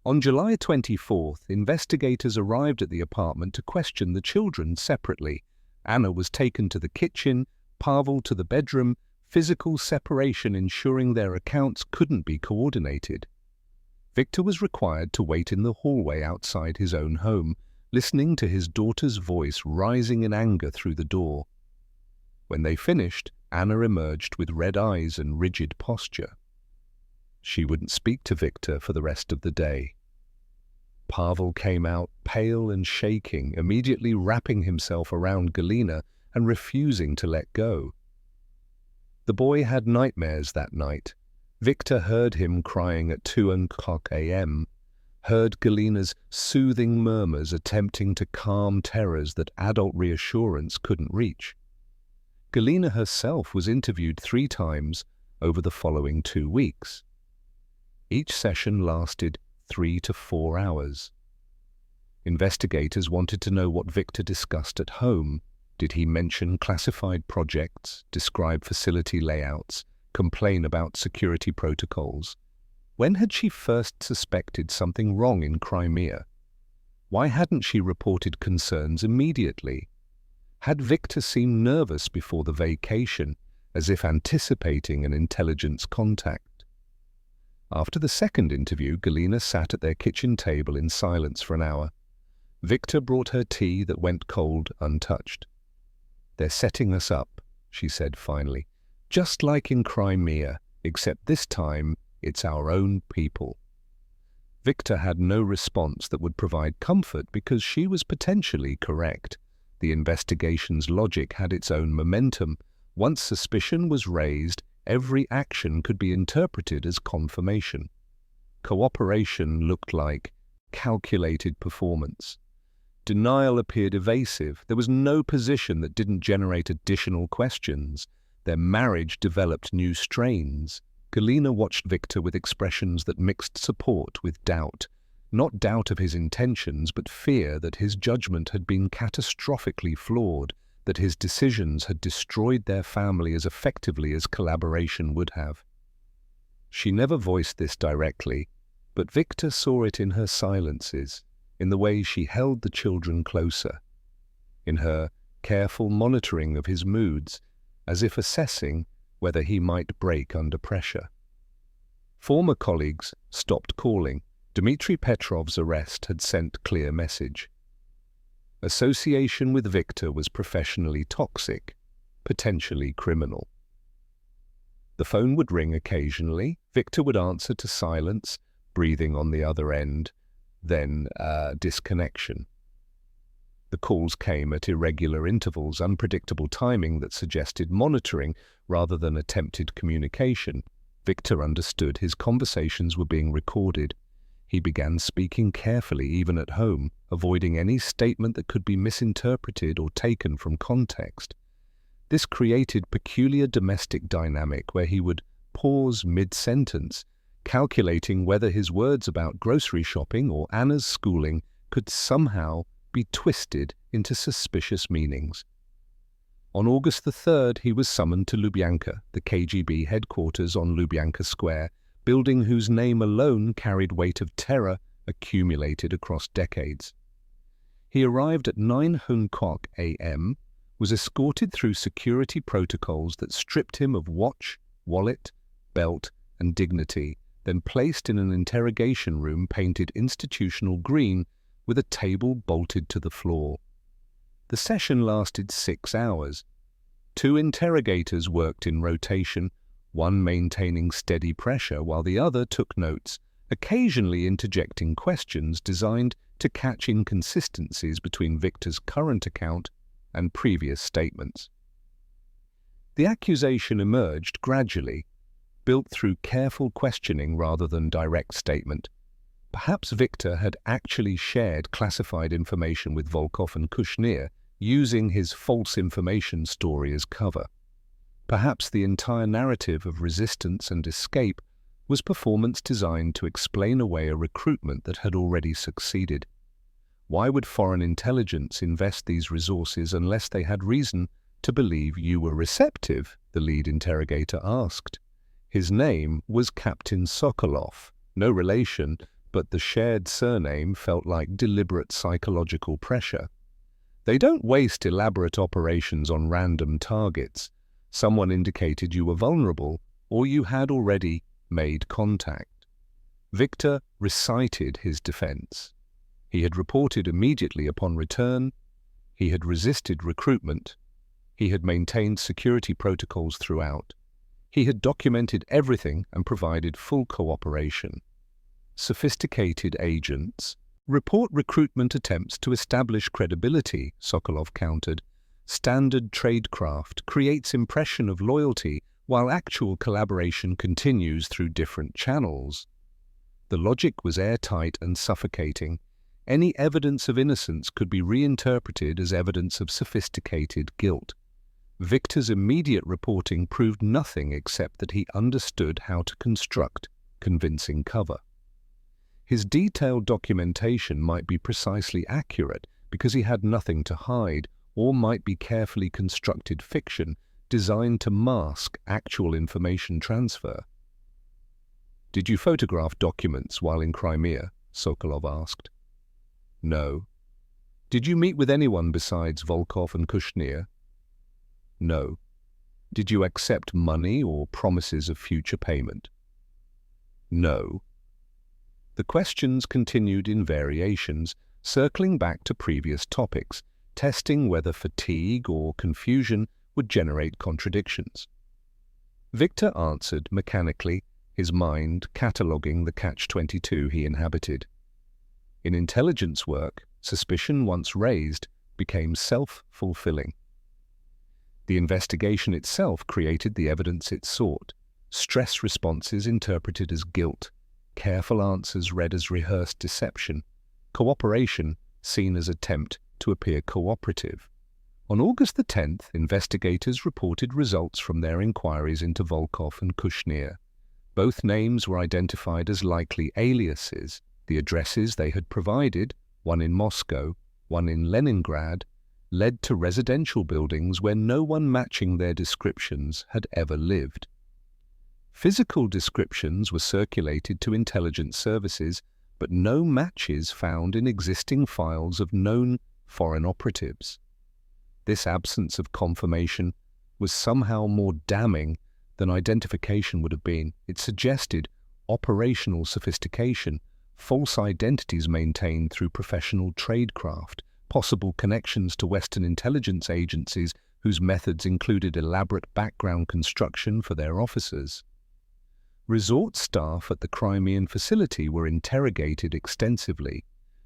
On July 24th, investigators arrived at the apartment to question the children separately. Anna was taken to the kitchen, Pavel to the bedroom, physical separation ensuring their accounts couldn't be coordinated. Victor was required to wait in the hallway outside his own home, listening to his daughter's voice rising in anger through the door. When they finished, Anna emerged with red eyes and rigid posture. She wouldn't speak to Victor for the rest of the day. Pavel came out pale and shaking, immediately wrapping himself around Galina and refusing to let go. The boy had nightmares that night. Victor heard him crying at 2:00 a.m., heard Galina's soothing murmurs attempting to calm terrors that adult reassurance couldn't reach. Galina herself was interviewed 3 times over the following 2 weeks. Each session lasted 3 to 4 hours. Investigators wanted to know what Victor discussed at home. Did he mention classified projects, describe facility layouts, complain about security protocols? When had she first suspected something wrong in Crimea? Why hadn't she reported concerns immediately? Had Victor seemed nervous before the vacation, as if anticipating an intelligence contact? After the second interview, Galina sat at their kitchen table in silence for an hour. Victor brought her tea that went cold untouched. "They're setting us up," she said finally, "just like in Crimea, except this time it's our own people." Victor had no response that would provide comfort because she was potentially correct. The investigation's logic had its own momentum. Once suspicion was raised, every action could be interpreted as confirmation. Cooperation looked like calculated performance. Denial appeared evasive. There was no position that didn't generate additional questions. Their marriage developed new strains. Galina watched Victor with expressions that mixed support with doubt. Not doubt of his intentions, but fear that his judgment had been catastrophically flawed, that his decisions had destroyed their family as effectively as collaboration would have. She never voiced this directly, but Victor saw it in her silences, in the way she held the children closer, in her careful monitoring of his moods, as if assessing whether he might break under pressure. Former colleagues stopped calling. Dmitry Petrov's arrest had sent clear message. Association with Victor was professionally toxic, potentially criminal. The phone would ring occasionally. Victor would answer to silence, breathing on the other end, then disconnection. The calls came at irregular intervals, unpredictable timing that suggested monitoring rather than attempted communication. Victor understood his conversations were being recorded. He began speaking carefully even at home, avoiding any statement that could be misinterpreted or taken from context. This created peculiar domestic dynamic where he would pause mid-sentence, calculating whether his words about grocery shopping or Anna's schooling could somehow be twisted into suspicious meanings. On August the 3rd, he was summoned to Lubyanka, the KGB headquarters on Lubyanka Square, building whose name alone carried weight of terror accumulated across decades. He arrived at 9:00 a.m., was escorted through security protocols that stripped him of watch, wallet, belt, and dignity, then placed in an interrogation room painted institutional green with a table bolted to the floor. The session lasted 6 hours. 2 interrogators worked in rotation, one maintaining steady pressure while the other took notes, occasionally interjecting questions designed to catch inconsistencies between Victor's current account and previous statements. The accusation emerged gradually, built through careful questioning rather than direct statement. Perhaps Victor had actually shared classified information with Volkov and Kushner, using his false information story as cover. Perhaps the entire narrative of resistance and escape was performance designed to explain away a recruitment that had already succeeded. Why would foreign intelligence invest these resources unless they had reason to believe you were receptive? The lead interrogator asked. His name was Captain Sokolov, no relation, but the shared surname felt like deliberate psychological pressure. They don't waste elaborate operations on random targets. Someone indicated you were vulnerable, or you had already made contact. Victor recited his defense. He had reported immediately upon return. He had resisted recruitment. He had maintained security protocols throughout. He had documented everything and provided full cooperation. Sophisticated agents report recruitment attempts to establish credibility, Sokolov countered. Standard tradecraft creates impression of loyalty while actual collaboration continues through different channels. The logic was airtight and suffocating. Any evidence of innocence could be reinterpreted as evidence of sophisticated guilt. Victor's immediate reporting proved nothing except that he understood how to construct convincing cover. His detailed documentation might be precisely accurate because he had nothing to hide, or might be carefully constructed fiction designed to mask actual information transfer. "Did you photograph documents while in Crimea?" Sokolov asked. "No." "Did you meet with anyone besides Volkov and Kushner?" "No." "Did you accept money or promises of future payment?" "No." The questions continued in variations, circling back to previous topics, testing whether fatigue or confusion would generate contradictions. Victor answered mechanically, his mind cataloguing the catch-22 he inhabited. In intelligence work, suspicion once raised became self-fulfilling. The investigation itself created the evidence it sought, stress responses interpreted as guilt, careful answers read as rehearsed deception, cooperation seen as attempt to appear cooperative. On August the 10th, investigators reported results from their inquiries into Volkov and Kushner. Both names were identified as likely aliases. The addresses they had provided, one in Moscow, one in Leningrad, led to residential buildings where no one matching their descriptions had ever lived. Physical descriptions were circulated to intelligence services, but no matches found in existing files of known foreign operatives. This absence of confirmation was somehow more damning than identification would have been. It suggested operational sophistication, false identities maintained through professional tradecraft, possible connections to Western intelligence agencies whose methods included elaborate background construction for their officers. Resort staff at the Crimean facility were interrogated extensively.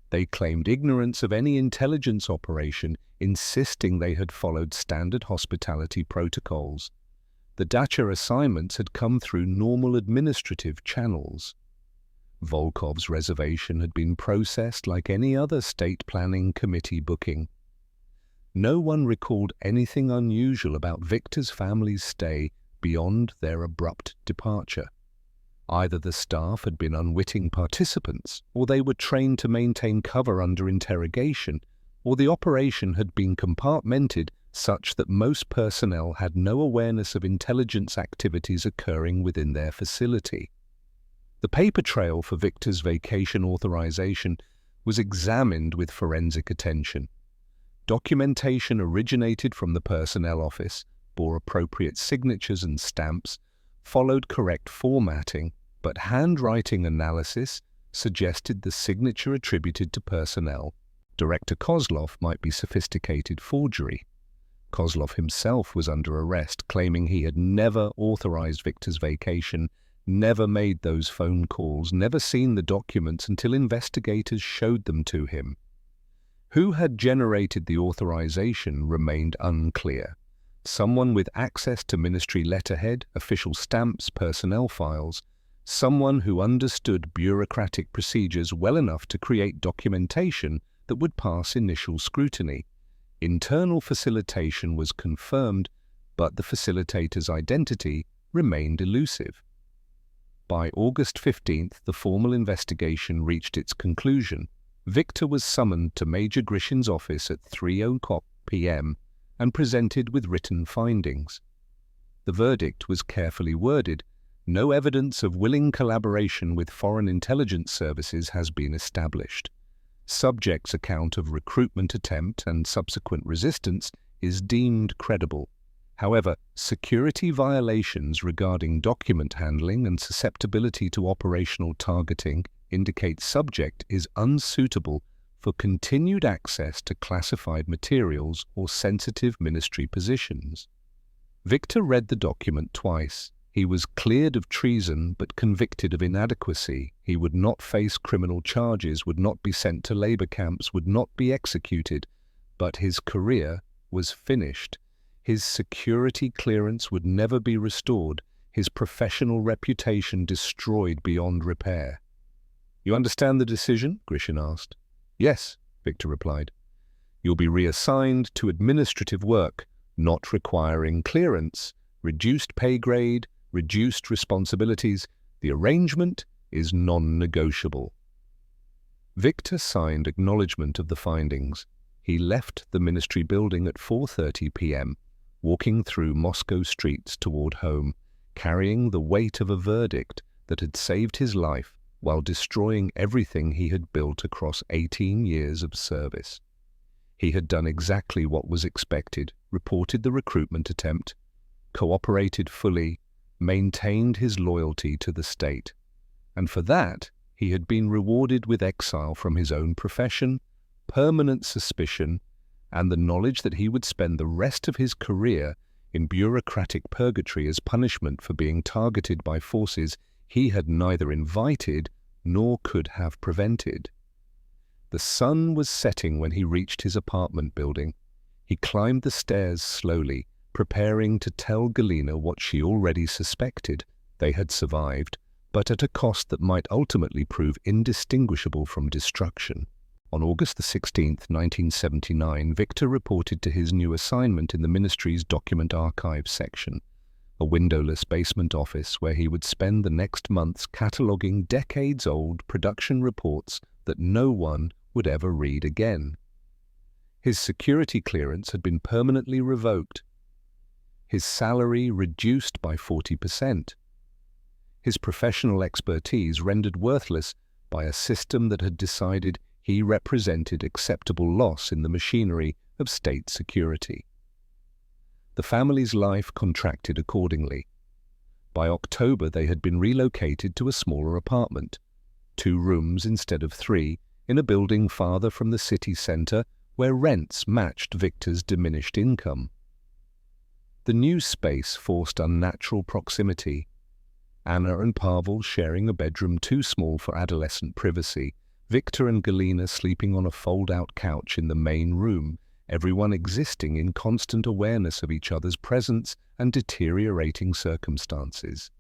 They claimed ignorance of any intelligence operation, insisting they had followed standard hospitality protocols. The dacha assignments had come through normal administrative channels. Volkov's reservation had been processed like any other state planning committee booking. No one recalled anything unusual about Victor's family's stay beyond their abrupt departure. Either the staff had been unwitting participants, or they were trained to maintain cover under interrogation, or the operation had been compartmented such that most personnel had no awareness of intelligence activities occurring within their facility. The paper trail for Victor's vacation authorization was examined with forensic attention. Documentation originated from the personnel office, bore appropriate signatures and stamps, followed correct formatting, but handwriting analysis suggested the signature attributed to personnel. Director Kozlov might be sophisticated forgery. Kozlov himself was under arrest, claiming he had never authorized Victor's vacation, never made those phone calls, never seen the documents until investigators showed them to him. Who had generated the authorization remained unclear. Someone with access to ministry letterhead, official stamps, personnel files, someone who understood bureaucratic procedures well enough to create documentation that would pass initial scrutiny. Internal facilitation was confirmed, but the facilitator's identity remained elusive. By August 15th, the formal investigation reached its conclusion. Victor was summoned to Major Grishin's office at 3:00 p.m. and presented with written findings. The verdict was carefully worded. No evidence of willing collaboration with foreign intelligence services has been established. Subject's account of recruitment attempt and subsequent resistance is deemed credible. However, security violations regarding document handling and susceptibility to operational targeting indicate subject is unsuitable for continued access to classified materials or sensitive ministry positions. Victor read the document twice. He was cleared of treason but convicted of inadequacy. He would not face criminal charges, would not be sent to labor camps, would not be executed, but his career was finished. His security clearance would never be restored, his professional reputation destroyed beyond repair. "You understand the decision?" Grishin asked. "Yes," Victor replied. "You'll be reassigned to administrative work, not requiring clearance, reduced pay grade, reduced responsibilities. The arrangement is non-negotiable." Victor signed acknowledgement of the findings. He left the ministry building at 4:30 p.m., walking through Moscow streets toward home, carrying the weight of a verdict that had saved his life while destroying everything he had built across 18 years of service. He had done exactly what was expected, reported the recruitment attempt, cooperated fully, maintained his loyalty to the state. And for that, he had been rewarded with exile from his own profession, permanent suspicion, and the knowledge that he would spend the rest of his career in bureaucratic purgatory as punishment for being targeted by forces he had neither invited nor could have prevented. The sun was setting when he reached his apartment building. He climbed the stairs slowly, preparing to tell Galina what she already suspected. They had survived, but at a cost that might ultimately prove indistinguishable from destruction. On August 16, 1979, Victor reported to his new assignment in the ministry's document archive section, a windowless basement office where he would spend the next months cataloguing decades-old production reports that no one would ever read again. His security clearance had been permanently revoked, his salary reduced by 40%, his professional expertise rendered worthless by a system that had decided he represented acceptable loss in the machinery of state security. The family's life contracted accordingly. By October, they had been relocated to a smaller apartment, 2 rooms instead of 3, in a building farther from the city centre where rents matched Victor's diminished income. The new space forced unnatural proximity. Anna and Pavel sharing a bedroom too small for adolescent privacy, Victor and Galina sleeping on a fold-out couch in the main room, everyone existing in constant awareness of each other's presence and deteriorating circumstances.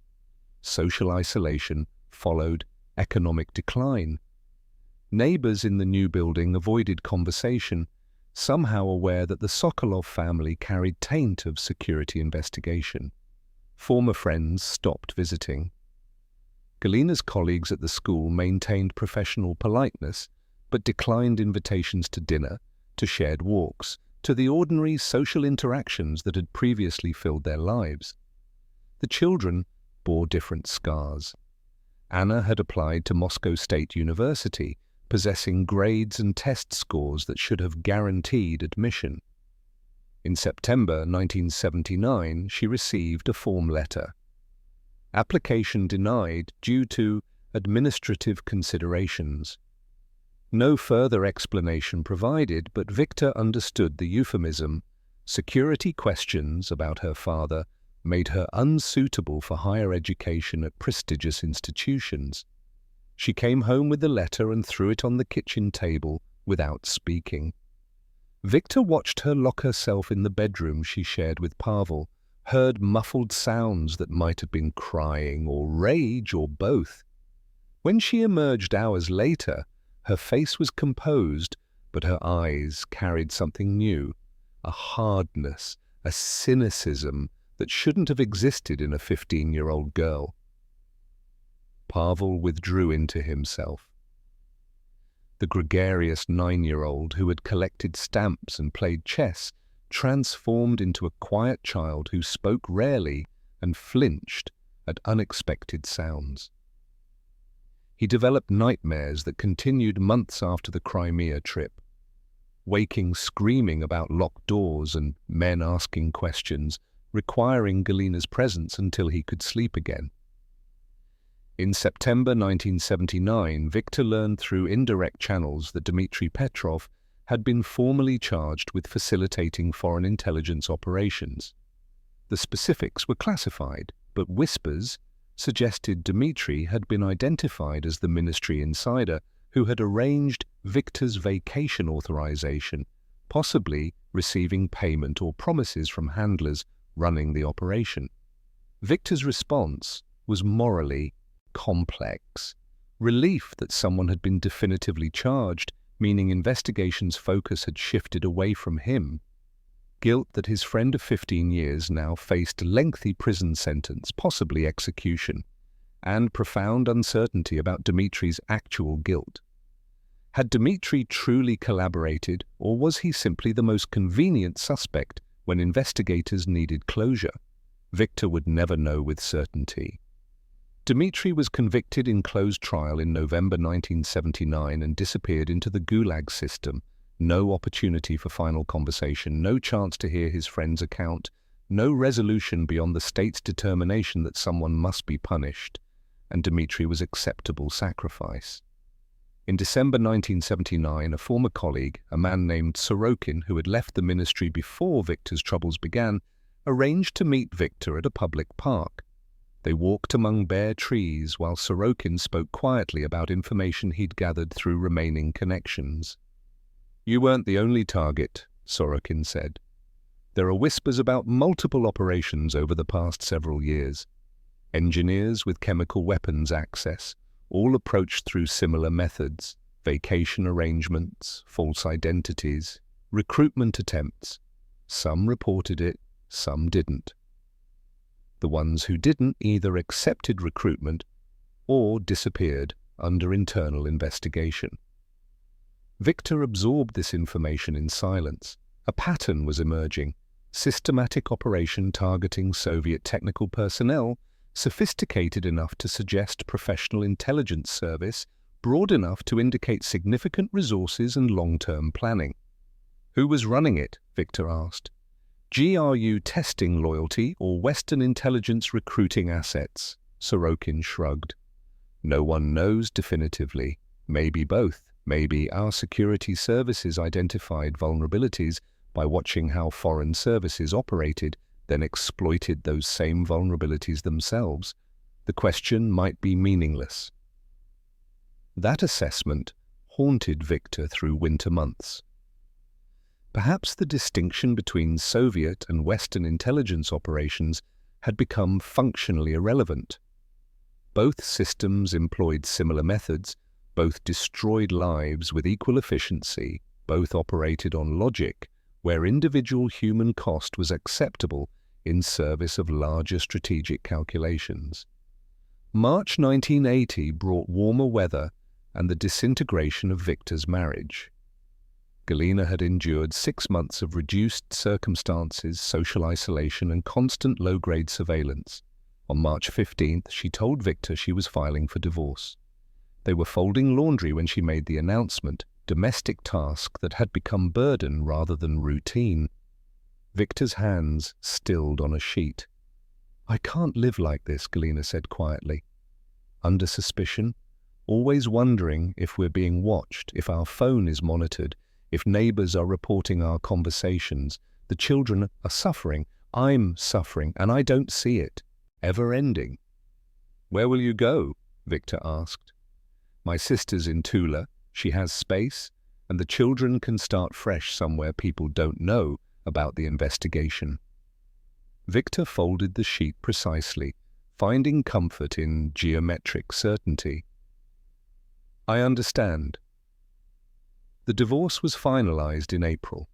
Social isolation followed economic decline. Neighbors in the new building avoided conversation, somehow aware that the Sokolov family carried taint of security investigation. Former friends stopped visiting. Galina's colleagues at the school maintained professional politeness, but declined invitations to dinner, to shared walks, to the ordinary social interactions that had previously filled their lives. The children bore different scars. Anna had applied to Moscow State University, possessing grades and test scores that should have guaranteed admission. In September 1979, she received a form letter. Application denied due to administrative considerations. No further explanation provided, but Victor understood the euphemism. Security questions about her father made her unsuitable for higher education at prestigious institutions. She came home with the letter and threw it on the kitchen table without speaking. Victor watched her lock herself in the bedroom she shared with Pavel, heard muffled sounds that might have been crying or rage or both. When she emerged hours later, her face was composed, but her eyes carried something new, a hardness, a cynicism that shouldn't have existed in a 15-year-old girl. Pavel withdrew into himself. The gregarious 9-year-old who had collected stamps and played chess transformed into a quiet child who spoke rarely and flinched at unexpected sounds. He developed nightmares that continued months after the Crimea trip, waking screaming about locked doors and men asking questions, requiring Galina's presence until he could sleep again. In September 1979, Viktor learned through indirect channels that Dmitry Petrov had been formally charged with facilitating foreign intelligence operations. The specifics were classified, but whispers suggested Dmitry had been identified as the ministry insider who had arranged Viktor's vacation authorization, possibly receiving payment or promises from handlers running the operation. Viktor's response was morally complex. Relief that someone had been definitively charged, meaning investigation's focus had shifted away from him. Guilt that his friend of 15 years now faced a lengthy prison sentence, possibly execution, and profound uncertainty about Dmitry's actual guilt. Had Dmitry truly collaborated, or was he simply the most convenient suspect when investigators needed closure? Viktor would never know with certainty. Dmitry was convicted in closed trial in November 1979 and disappeared into the Gulag system. No opportunity for final conversation, no chance to hear his friend's account, no resolution beyond the state's determination that someone must be punished, and Dmitry was acceptable sacrifice. In December 1979, a former colleague, a man named Sorokin, who had left the ministry before Viktor's troubles began, arranged to meet Viktor at a public park. They walked among bare trees while Sorokin spoke quietly about information he'd gathered through remaining connections. "You weren't the only target," Sorokin said. "There are whispers about multiple operations over the past several years. Engineers with chemical weapons access, all approached through similar methods: vacation arrangements, false identities, recruitment attempts. Some reported it, some didn't. The ones who didn't either accepted recruitment or disappeared under internal investigation." Viktor absorbed this information in silence. A pattern was emerging: systematic operation targeting Soviet technical personnel, sophisticated enough to suggest professional intelligence service, broad enough to indicate significant resources and long-term planning. "Who was running it?" Viktor asked. "GRU testing loyalty or Western intelligence recruiting assets?" Sorokin shrugged. "No one knows definitively. Maybe both. Maybe our security services identified vulnerabilities by watching how foreign services operated, then exploited those same vulnerabilities themselves. The question might be meaningless." That assessment haunted Viktor through winter months. Perhaps the distinction between Soviet and Western intelligence operations had become functionally irrelevant. Both systems employed similar methods, both destroyed lives with equal efficiency, both operated on logic, where individual human cost was acceptable in service of larger strategic calculations. March 1980 brought warmer weather and the disintegration of Viktor's marriage. Galina had endured 6 months of reduced circumstances, social isolation, and constant low-grade surveillance. On March 15th, she told Viktor she was filing for divorce. They were folding laundry when she made the announcement, domestic task that had become burden rather than routine. Viktor's hands stilled on a sheet. "I can't live like this," Galina said quietly. "Under suspicion, always wondering if we're being watched, if our phone is monitored, if neighbors are reporting our conversations. The children are suffering, I'm suffering, and I don't see it. Ever ending." "Where will you go?" Viktor asked. "My sister's in Tula. She has space, and the children can start fresh somewhere people don't know about the investigation." Viktor folded the sheet precisely, finding comfort in geometric certainty. "I understand." The divorce was finalized in April.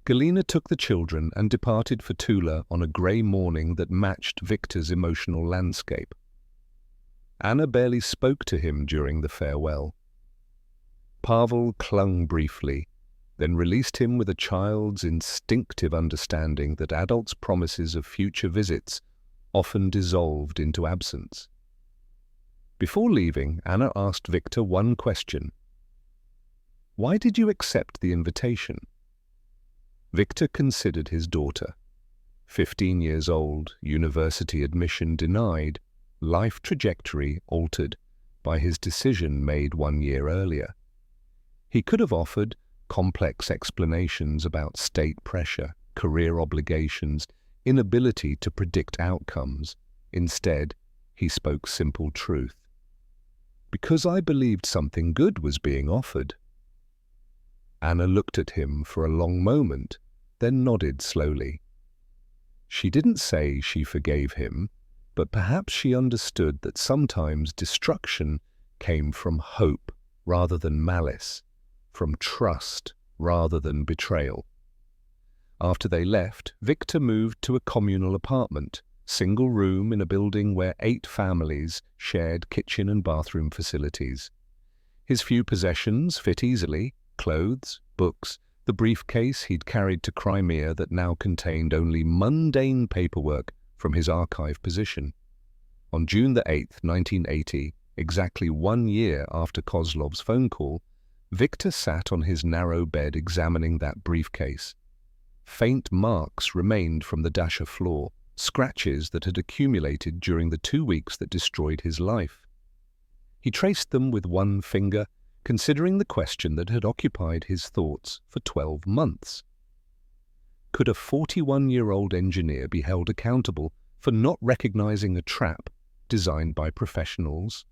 Galina took the children and departed for Tula on a grey morning that matched Victor's emotional landscape. Anna barely spoke to him during the farewell. Pavel clung briefly, then released him with a child's instinctive understanding that adults' promises of future visits often dissolved into absence. Before leaving, Anna asked Victor one question. "Why did you accept the invitation?" Victor considered his daughter. 15 years old, university admission denied, life trajectory altered by his decision made 1 year earlier. He could have offered complex explanations about state pressure, career obligations, inability to predict outcomes. Instead, he spoke simple truth. "Because I believed something good was being offered." Anna looked at him for a long moment, then nodded slowly. She didn't say she forgave him, but perhaps she understood that sometimes destruction came from hope rather than malice, from trust rather than betrayal. After they left, Victor moved to a communal apartment, single room in a building where 8 families shared kitchen and bathroom facilities. His few possessions fit easily: clothes, books, the briefcase he'd carried to Crimea that now contained only mundane paperwork from his archive position. On June the 8th, 1980, exactly 1 year after Kozlov's phone call, Victor sat on his narrow bed examining that briefcase. Faint marks remained from the dasher floor, scratches that had accumulated during the 2 weeks that destroyed his life. He traced them with one finger, considering the question that had occupied his thoughts for 12 months. Could a 41-year-old engineer be held accountable for not recognizing a trap designed by professionals?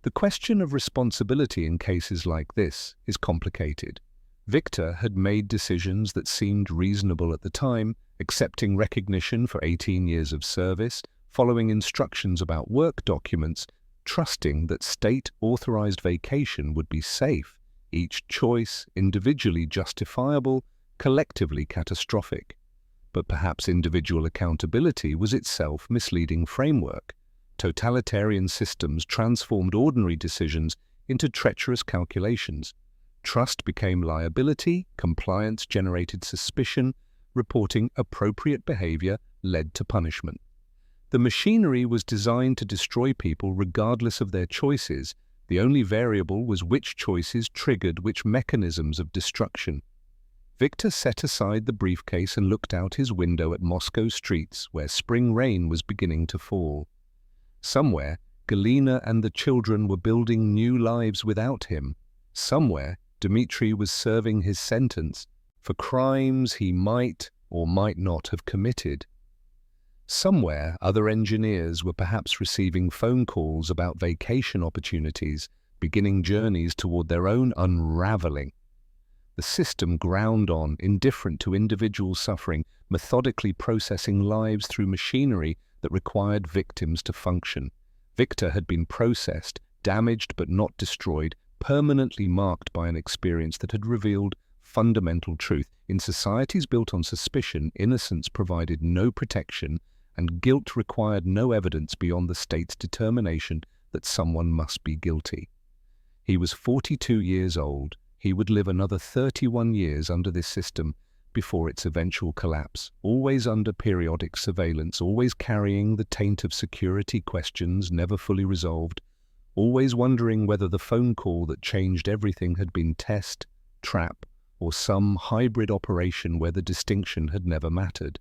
The question of responsibility in cases like this is complicated. Victor had made decisions that seemed reasonable at the time, accepting recognition for 18 years of service, following instructions about work documents, trusting that state-authorized vacation would be safe, each choice individually justifiable, collectively catastrophic. But perhaps individual accountability was itself misleading framework. Totalitarian systems transformed ordinary decisions into treacherous calculations. Trust became liability, compliance generated suspicion, reporting appropriate behavior led to punishment. The machinery was designed to destroy people regardless of their choices. The only variable was which choices triggered which mechanisms of destruction. Victor set aside the briefcase and looked out his window at Moscow streets where spring rain was beginning to fall. Somewhere, Galina and the children were building new lives without him. Somewhere, Dmitri was serving his sentence for crimes he might or might not have committed. Somewhere, other engineers were perhaps receiving phone calls about vacation opportunities, beginning journeys toward their own unraveling. The system ground on, indifferent to individual suffering, methodically processing lives through machinery that required victims to function. Victor had been processed, damaged but not destroyed, permanently marked by an experience that had revealed fundamental truth. In societies built on suspicion, innocence provided no protection, and guilt required no evidence beyond the state's determination that someone must be guilty. He was 42 years old. He would live another 31 years under this system before its eventual collapse, always under periodic surveillance, always carrying the taint of security questions never fully resolved, always wondering whether the phone call that changed everything had been test, trap, or some hybrid operation where the distinction had never mattered.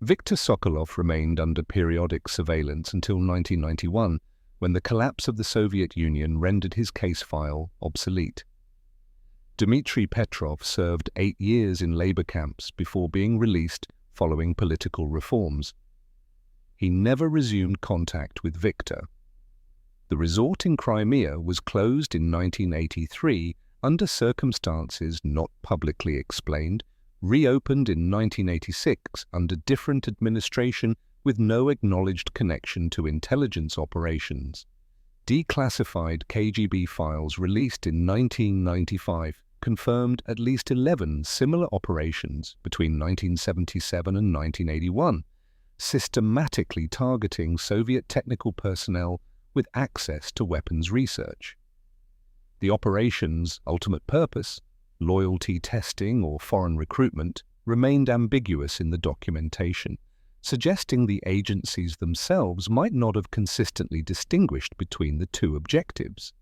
Viktor Sokolov remained under periodic surveillance until 1991, when the collapse of the Soviet Union rendered his case file obsolete. Dmitry Petrov served 8 years in labor camps before being released following political reforms. He never resumed contact with Viktor. The resort in Crimea was closed in 1983 under circumstances not publicly explained, reopened in 1986 under different administration with no acknowledged connection to intelligence operations. Declassified KGB files released in 1995 confirmed at least 11 similar operations between 1977 and 1981, systematically targeting Soviet technical personnel with access to weapons research. The operation's ultimate purpose, loyalty testing or foreign recruitment, remained ambiguous in the documentation, suggesting the agencies themselves might not have consistently distinguished between the two objectives.